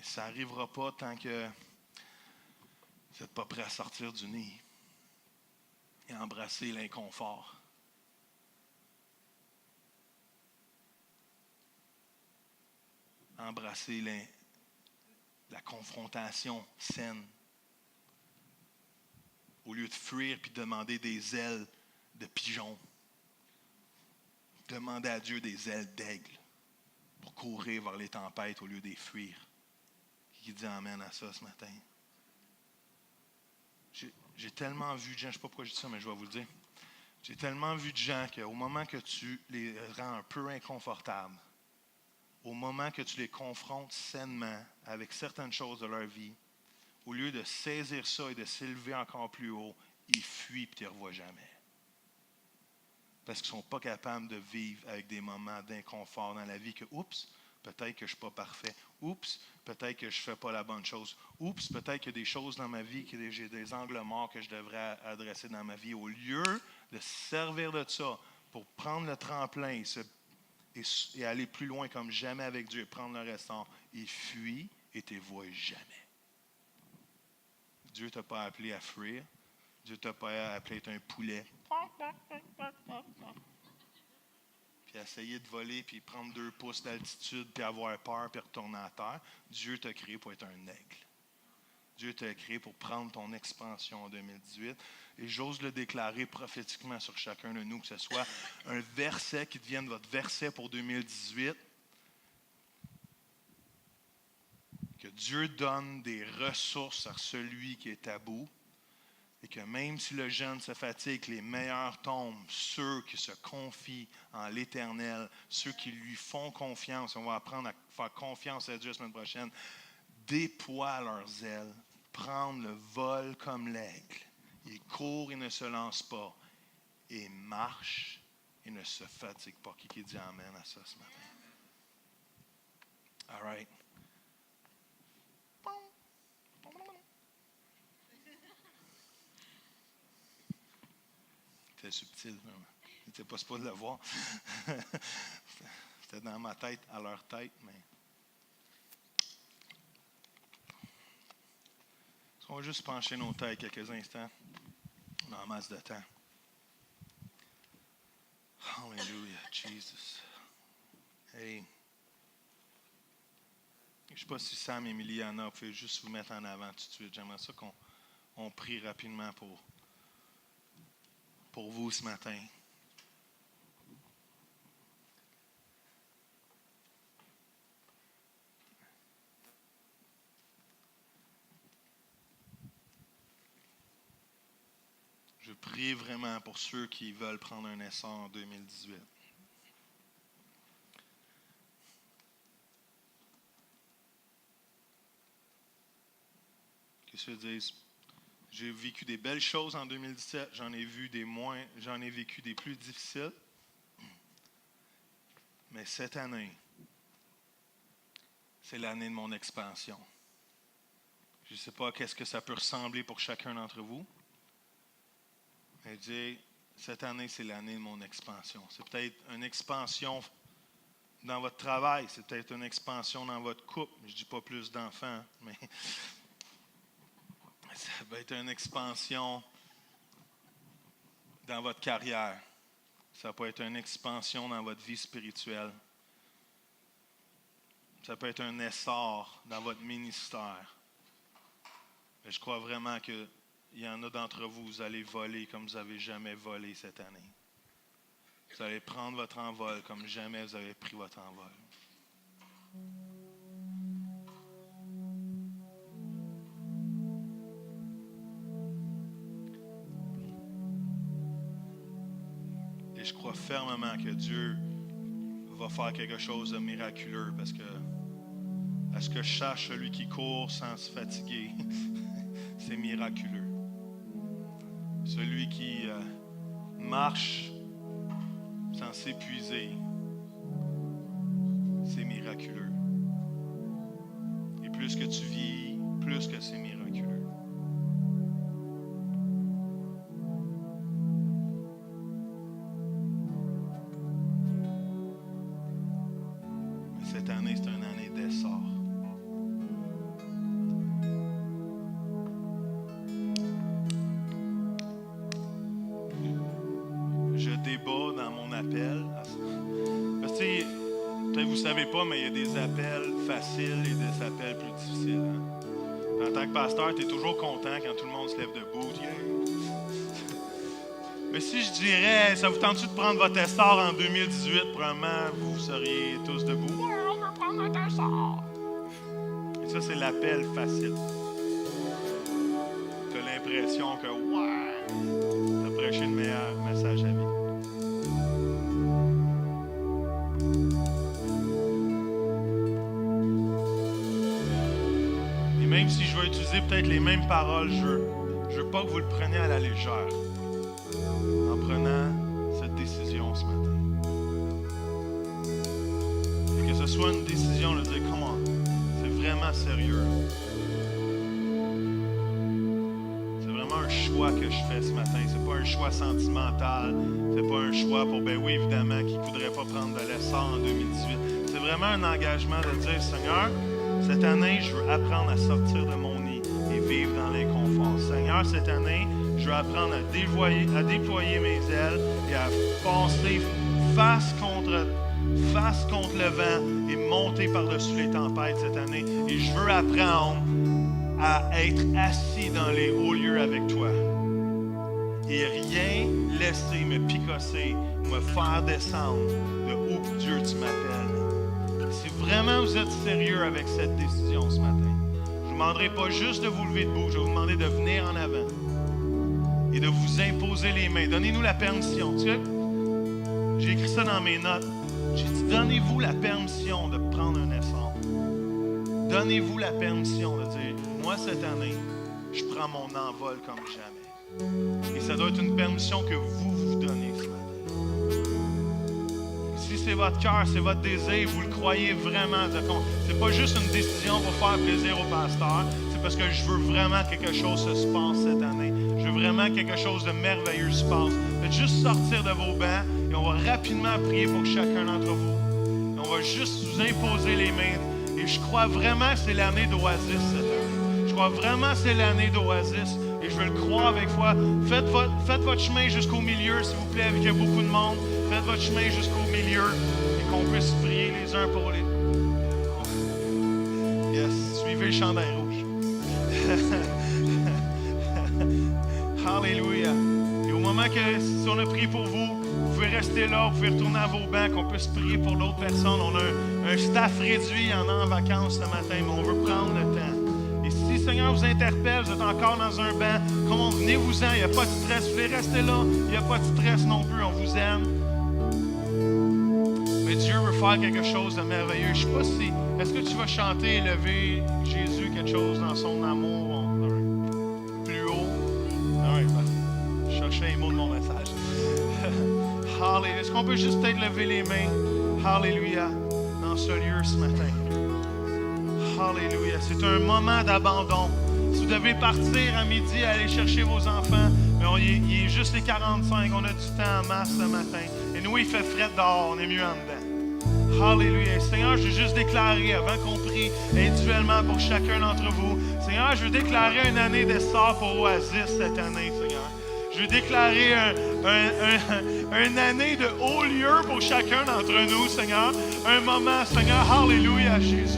Et ça n'arrivera pas tant que vous n'êtes pas prêt à sortir du nid et à embrasser l'inconfort. Embrasser la confrontation saine. Au lieu de fuir puis demander des ailes de pigeon. Demandez à Dieu des ailes d'aigle pour courir vers les tempêtes au lieu de les fuir. Qui dit amen à ça ce matin? J'ai tellement vu de gens, je ne sais pas pourquoi je dis ça, mais je vais vous le dire. J'ai tellement vu de gens qu'au moment que tu les rends un peu inconfortables, au moment que tu les confrontes sainement avec certaines choses de leur vie, au lieu de saisir ça et de s'élever encore plus haut, ils fuient et tu ne les revois jamais. Parce qu'ils ne sont pas capables de vivre avec des moments d'inconfort dans la vie que, oups, peut-être que je ne suis pas parfait. Oups, peut-être que je ne fais pas la bonne chose. Oups, peut-être qu'il y a des choses dans ma vie, que j'ai des angles morts que je devrais adresser dans ma vie. Au lieu de se servir de ça pour prendre le tremplin et aller plus loin comme jamais avec Dieu et prendre le restant, il fuit et ne te voit jamais. Dieu ne t'a pas appelé à fuir. Dieu ne t'a pas appelé à être un poulet. Puis essayer de voler, puis prendre 2 pouces d'altitude, puis avoir peur, puis retourner à terre. Dieu t'a créé pour être un aigle. Dieu t'a créé pour prendre ton expansion en 2018. Et j'ose le déclarer prophétiquement sur chacun de nous, que ce soit un verset qui devienne votre verset pour 2018. Que Dieu donne des ressources à celui qui est à bout. Et que même si le jeune se fatigue, les meilleurs tombent, ceux qui se confient en l'Éternel, ceux qui lui font confiance, on va apprendre à faire confiance à Dieu la semaine prochaine, déploient leurs ailes, prendre le vol comme l'aigle. Ils courent et ne se lancent pas, et marchent et ne se fatiguent pas. Qui dit amen à ça ce matin? All right. C'était subtil. C'était pas supposé de le voir. C'était dans ma tête, à leur tête, mais. On va juste pencher nos têtes quelques instants. On a en masse de temps. Hallelujah, Jesus. Hey. Je ne sais pas si Sam et Emiliana, vous pouvez juste vous mettre en avant tout de suite. J'aimerais ça qu'on prie rapidement pour vous ce matin. Je prie vraiment pour ceux qui veulent prendre un essor en 2018. Que ceux disent, j'ai vécu des belles choses en 2017, j'en ai vécu des plus difficiles. Mais cette année, c'est l'année de mon expansion. Je ne sais pas qu'est-ce que ça peut ressembler pour chacun d'entre vous. Mais je dis, cette année, c'est l'année de mon expansion. C'est peut-être une expansion dans votre travail, c'est peut-être une expansion dans votre couple. Je ne dis pas plus d'enfants, mais ça va être une expansion dans votre carrière. Ça peut être une expansion dans votre vie spirituelle. Ça peut être un essor dans votre ministère. Mais je crois vraiment qu'il y en a d'entre vous, vous allez voler comme vous n'avez jamais volé cette année. Vous allez prendre votre envol comme jamais vous avez pris votre envol. Et je crois fermement que Dieu va faire quelque chose de miraculeux parce que, à ce que je sache, celui qui court sans se fatiguer, c'est miraculeux. Celui qui marche sans s'épuiser, c'est miraculeux. Et plus que tu vis, plus que c'est miraculeux. Mais cette année, c'est une année d'essor. Peut-être vous ne savez pas, mais il y a des appels faciles et des appels plus difficiles. Hein? En tant que pasteur, tu es toujours content quand tout le monde se lève debout. Yeah. Mais si je dirais, ça vous tente-tu de prendre votre essor en 2018, probablement vous seriez tous debout. Ouais, on veut prendre notre essor. Et ça, c'est l'appel facile. Tu as l'impression que, ouais, tu as prêché le meilleur message à vie. Même si je vais utiliser peut-être les mêmes paroles, je veux pas que vous le preniez à la légère en prenant cette décision ce matin. Et que ce soit une décision de dire, come on, c'est vraiment sérieux. C'est vraiment un choix que je fais ce matin. C'est pas un choix sentimental. C'est pas un choix pour, ben oui, évidemment, qui ne voudrait pas prendre de l'essor en 2018. C'est vraiment un engagement de dire, Seigneur, cette année, je veux apprendre à sortir de mon nid et vivre dans l'inconfort. Seigneur, cette année, je veux apprendre à déployer mes ailes et à passer face contre le vent et monter par-dessus les tempêtes cette année. Et je veux apprendre à être assis dans les hauts lieux avec toi. Et rien laisser me picosser, me faire descendre de où Dieu tu m'appelles. Si vraiment vous êtes sérieux avec cette décision ce matin, je ne vous demanderai pas juste de vous lever debout, je vais vous demander de venir en avant et de vous imposer les mains. Donnez-nous la permission. Tu sais, j'ai écrit ça dans mes notes. J'ai dit, donnez-vous la permission de prendre un essor. Donnez-vous la permission de dire, moi cette année, je prends mon envol comme jamais. Et ça doit être une permission que vous vous donnez ce matin. Si c'est votre cœur, c'est votre désir, vous le croyez vraiment, c'est pas juste une décision pour faire plaisir au pasteur, c'est parce que je veux vraiment que quelque chose se passe cette année. Je veux vraiment que quelque chose de merveilleux se passe. Faites juste sortir de vos bancs et on va rapidement prier pour chacun d'entre vous. Et on va juste vous imposer les mains. Et je crois vraiment que c'est l'année d'Oasis cette année. Je crois vraiment que c'est l'année d'Oasis. Et je veux le croire avec foi. Faites votre chemin jusqu'au milieu, s'il vous plaît, avec beaucoup de monde. Faites votre chemin jusqu'au milieu et qu'on puisse prier les uns pour les autres. Yes, suivez le chandail rouge. Alléluia. Et au moment que si on a prié pour vous, vous pouvez rester là, vous pouvez retourner à vos bancs, qu'on puisse prier pour l'autre personne. On a un staff réduit, il y en a en vacances ce matin, mais on veut prendre le temps Et si, Seigneur, vous interpelle, vous êtes encore dans un banc, comment venez-vous-en, il n'y a pas de stress. Vous voulez rester là, il n'y a pas de stress non plus, on vous aime. Mais Dieu veut faire quelque chose de merveilleux. Je ne sais pas si, est-ce que tu vas chanter et lever Jésus quelque chose dans son amour plus haut? Je cherchais un mot de mon message. Hallelujah. Est-ce qu'on peut juste peut-être lever les mains? Hallelujah. Dans ce lieu ce matin. Hallelujah. C'est un moment d'abandon. Si vous devez partir à midi, aller chercher vos enfants, mais il est juste les 45. On a du temps en masse ce matin. Et nous, il fait fret dehors. On est mieux en dedans. Hallelujah. Seigneur, je veux juste déclarer, avant qu'on prie individuellement pour chacun d'entre vous, Seigneur, je veux déclarer une année d'essor pour Oasis cette année, Seigneur. Je veux déclarer une année de haut lieu pour chacun d'entre nous, Seigneur. Un moment, Seigneur, hallelujah, Jésus.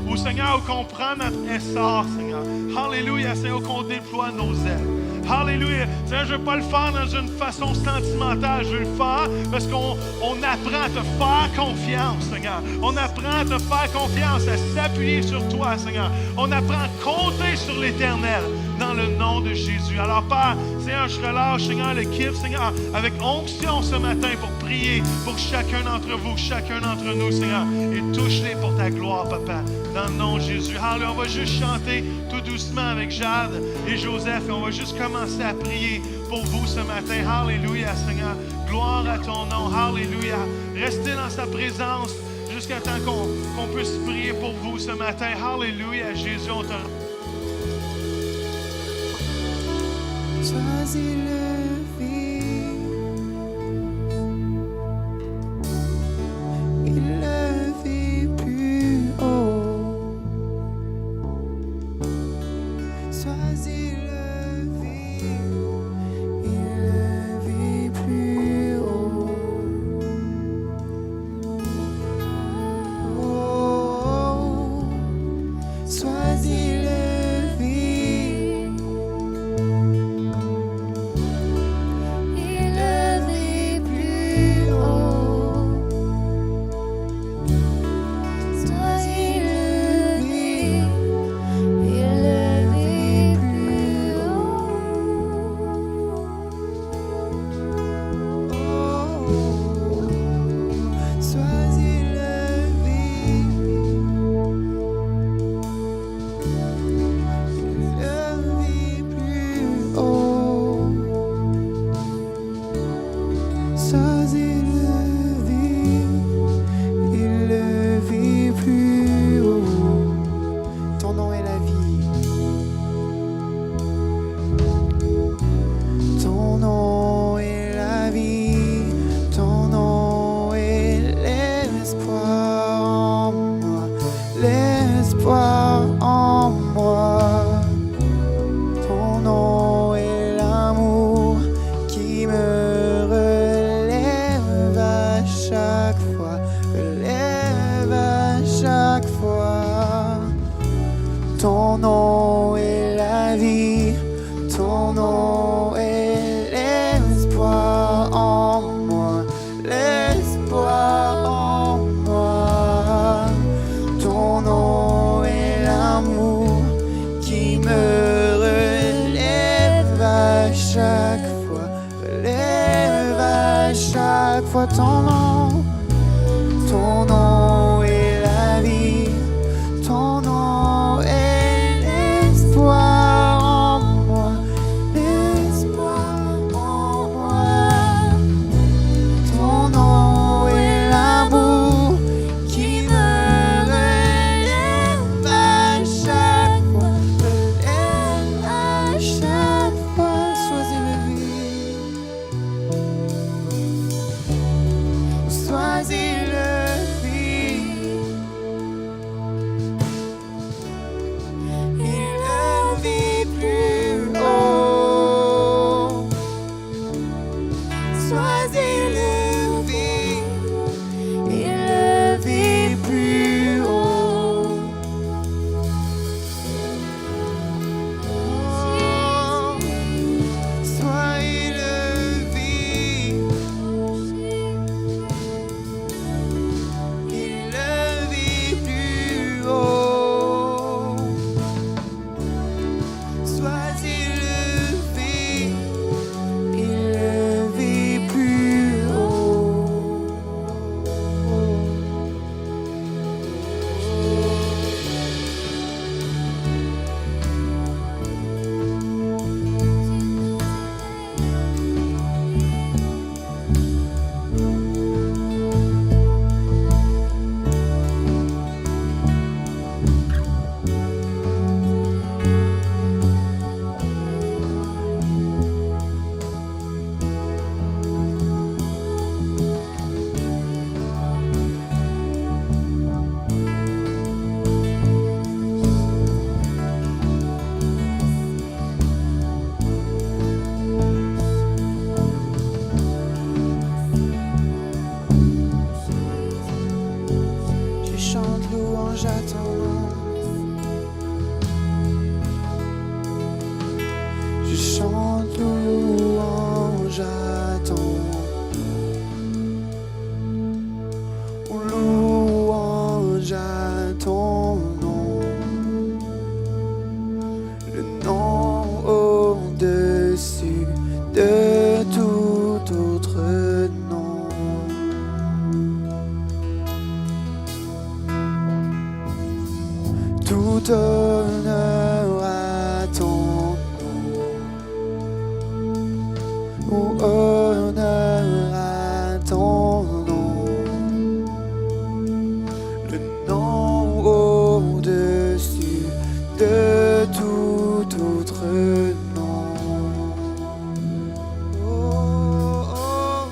Où, Seigneur, où qu'on prend notre essor, Seigneur. Hallelujah, Seigneur, où qu'on déploie nos ailes. Hallelujah. Seigneur, je ne veux pas le faire dans une façon sentimentale. Je veux le faire parce qu'on apprend à te faire confiance, Seigneur. On apprend à te faire confiance, à s'appuyer sur toi, Seigneur. On apprend à compter sur l'Éternel dans le nom de Jésus. Alors, Père, Seigneur, je relâche, Seigneur, l'équipe, Seigneur, avec onction ce matin pour prier pour chacun d'entre vous, chacun d'entre nous, Seigneur. Et touche-les pour ta gloire, Papa, dans le nom de Jésus. Hallelujah. On va juste chanter tout doucement avec Jade et Joseph et on va juste commencer à prier pour vous ce matin. Alléluia, Seigneur. Gloire à ton nom. Alléluia. Restez dans sa présence jusqu'à temps qu'on puisse prier pour vous ce matin. Alléluia, Jésus, on te... Sois élevé, élevé plus haut. Sois élevé, élevé plus haut. Oh, sois élevé. Ton nom est la vie, ton nom est l'espoir en moi, l'espoir en moi. Ton nom est l'amour qui me relève à chaque fois, relève à chaque fois. Ton nom est la vie, ton nom est l'espoir en moi, l'espoir en moi. Ton nom est l'amour qui me relève à chaque fois, relève à chaque fois. Sois élevé, Je chante louange à ton nom. Je chante louange à ton nom. Louange à ton nom. Le nom au-dessus de tout autre nom. Tout honneur à ton nom. Honneur à ton nom. Le nom au-dessus de tout autre nom. Oh, oh.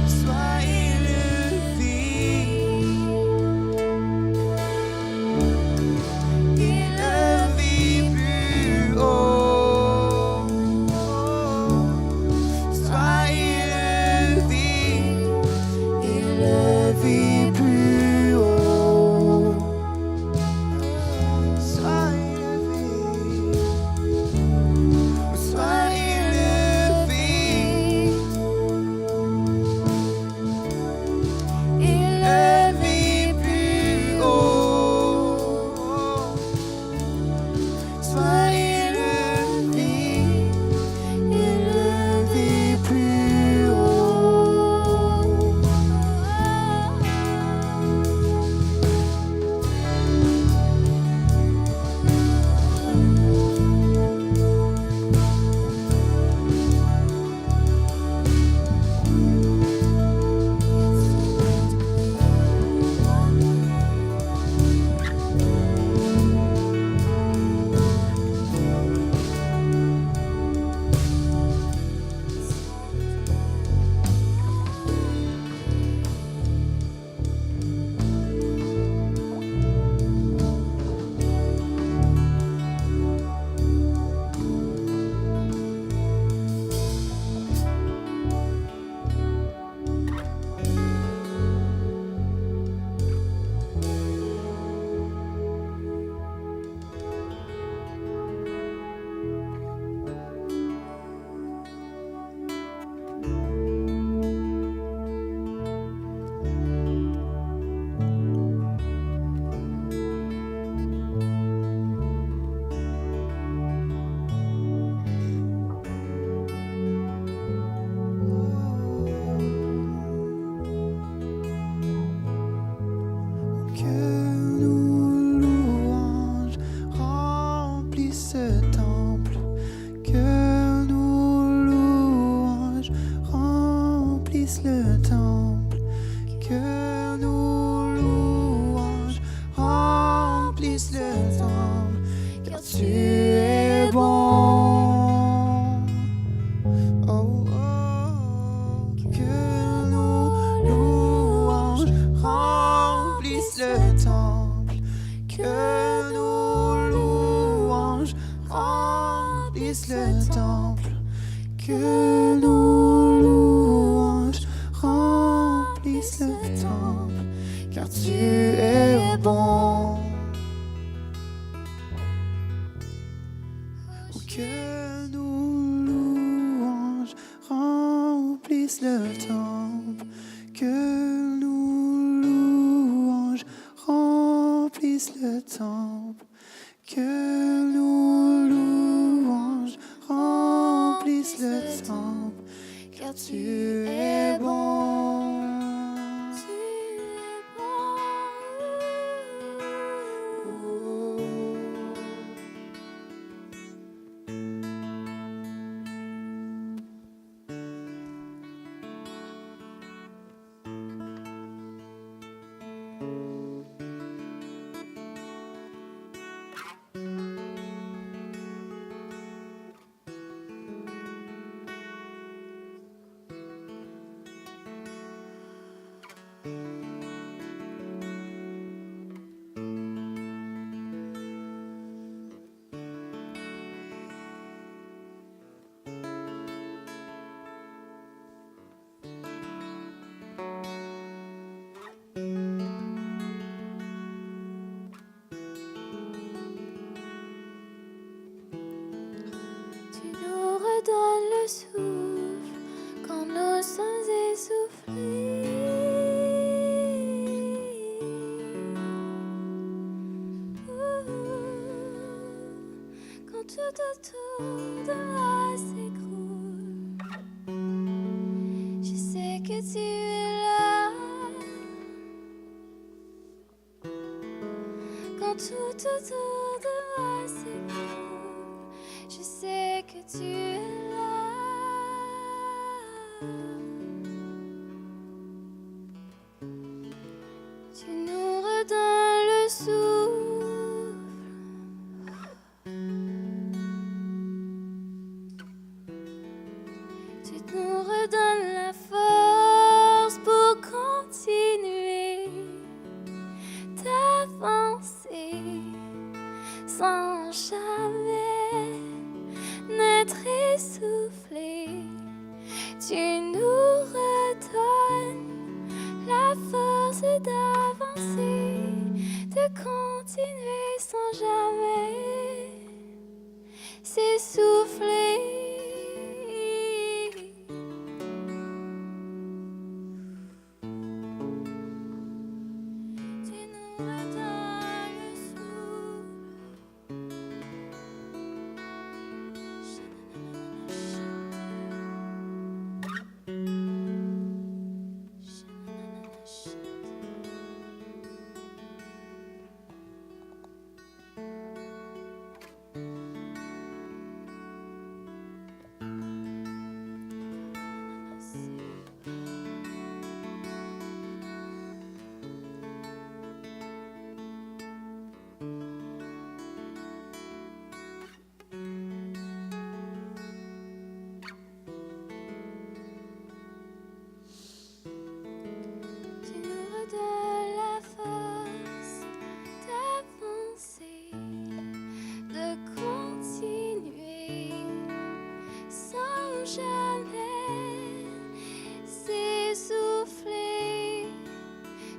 Sois élevé. Élevé plus haut. Sois élevé. Élevé plus haut. Sois élevé. Sois élevé. Élevé plus haut. Sois élevé. Élevé plus haut. Que nos louanges remplissent ce temple. Que nos louanges remplissent le temple. Que nos louanges remplissent le temple. Car tu es bon. Oh, oh. Que nos louanges remplissent le temple. Que nos louanges remplissent le temple. Que nos louanges remplissent le temple. Car tu es bon. Que nos louanges remplissent le temple. Que nos louanges remplissent le temple. Que nos louanges remplissent le temple. Car tu es bon. Tu es bon. autour de moi s'écroule, je sais que tu es là. Quand tout autour de moi s'écroule, je sais que tu es là. Tu nous redonnes le souffle. Tu nous redonnes la force pour continuer d'avancer sans jamais n'être essoufflé. Tu nous redonnes la force d'avancer, de continuer sans jamais s'essouffler.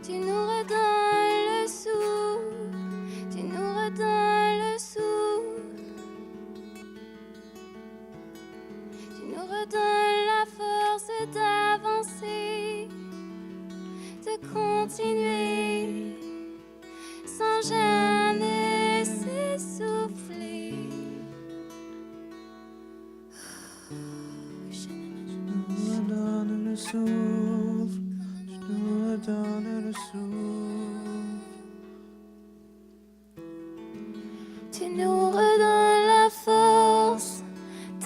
Tu nous redonnes le souffle. Tu nous redonnes la force d'avancer, de continuer sans jamais s'essouffler. Tu nous redonnes le souffle, tu nous redonnes le souffle. Tu nous redonnes la force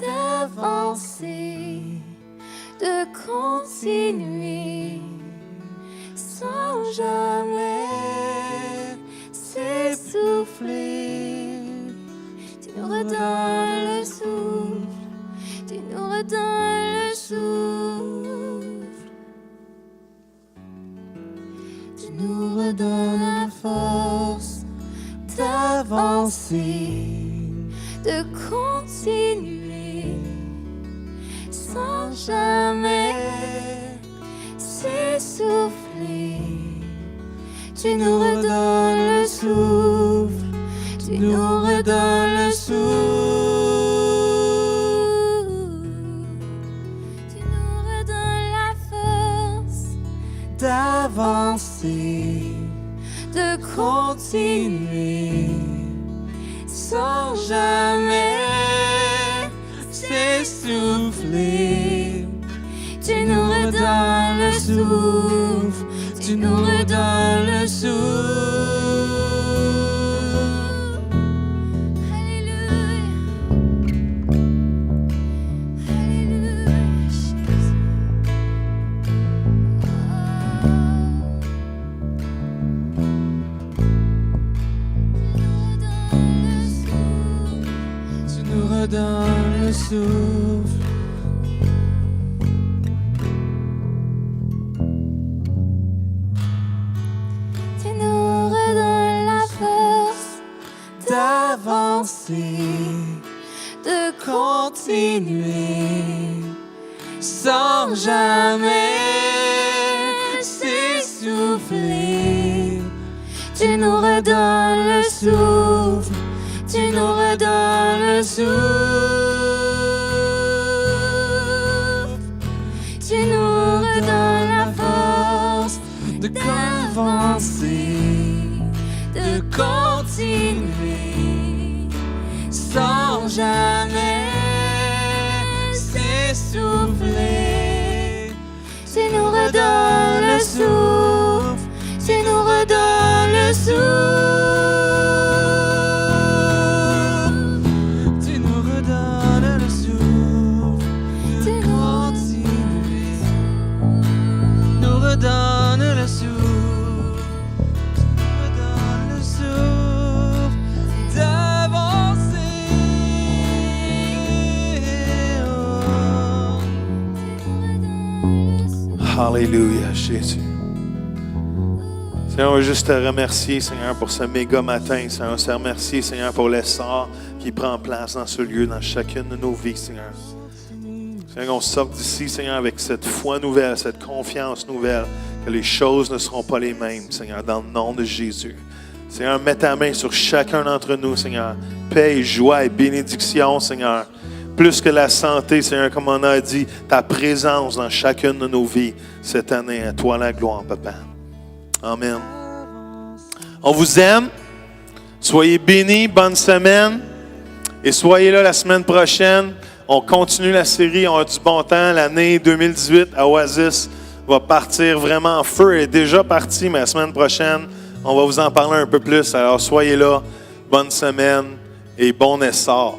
d'avancer, de continuer sans jamais s'essouffler. Tu nous redonnes le souffle, tu nous redonnes le souffle. Tu nous redonnes la force d'avancer, de continuer sans jamais s'essouffler. Tu nous redonnes le souffle, tu nous redonnes le souffle. Tu nous redonnes la force d'avancer, De continuer sans jamais s'essouffler. Tu nous redonnes le souffle, tu nous redonnes le souffle. Tu nous redonnes la force d'avancer, de continuer sans jamais s'essouffler. Tu nous redonnes le souffle, tu nous redonnes le souffle. Alléluia. Alléluia, Jésus. Tu nous redonnes le souffle. Tu nous redonnes la force D'avancer, de continuer sans jamais s'essouffler. Tu nous redonnes le souffle, tu nous redonnes le souffle. Tu nous redonnes la force d'avancer, de continuer sans jamais s'essouffler. Tu nous redonnes le souffle, tu nous redonnes le souffle. Tu nous redonnes le souffle de continuer. Nous redonne le souffle. Tu nous redonnes le souffle d'avancer. Alléluia, Jésus. Seigneur, on veut juste te remercier, Seigneur, pour ce méga matin. Seigneur, on te remercie, Seigneur, pour l'essor qui prend place dans ce lieu, dans chacune de nos vies, Seigneur. Seigneur, qu'on sorte d'ici, Seigneur, avec cette foi nouvelle, cette confiance nouvelle, que les choses ne seront pas les mêmes, Seigneur, dans le nom de Jésus. Seigneur, mets ta main sur chacun d'entre nous, Seigneur. Paix, joie et bénédiction, Seigneur. Plus que la santé, Seigneur, comme on a dit, ta présence dans chacune de nos vies cette année. À toi la gloire, Papa. Amen. On vous aime. Soyez bénis. Bonne semaine. Et soyez là la semaine prochaine. On continue la série. On a du bon temps. L'année 2018 à Oasis va partir vraiment en feu. Elle est déjà partie, mais la semaine prochaine, on va vous en parler un peu plus. Alors, soyez là. Bonne semaine et bon essor.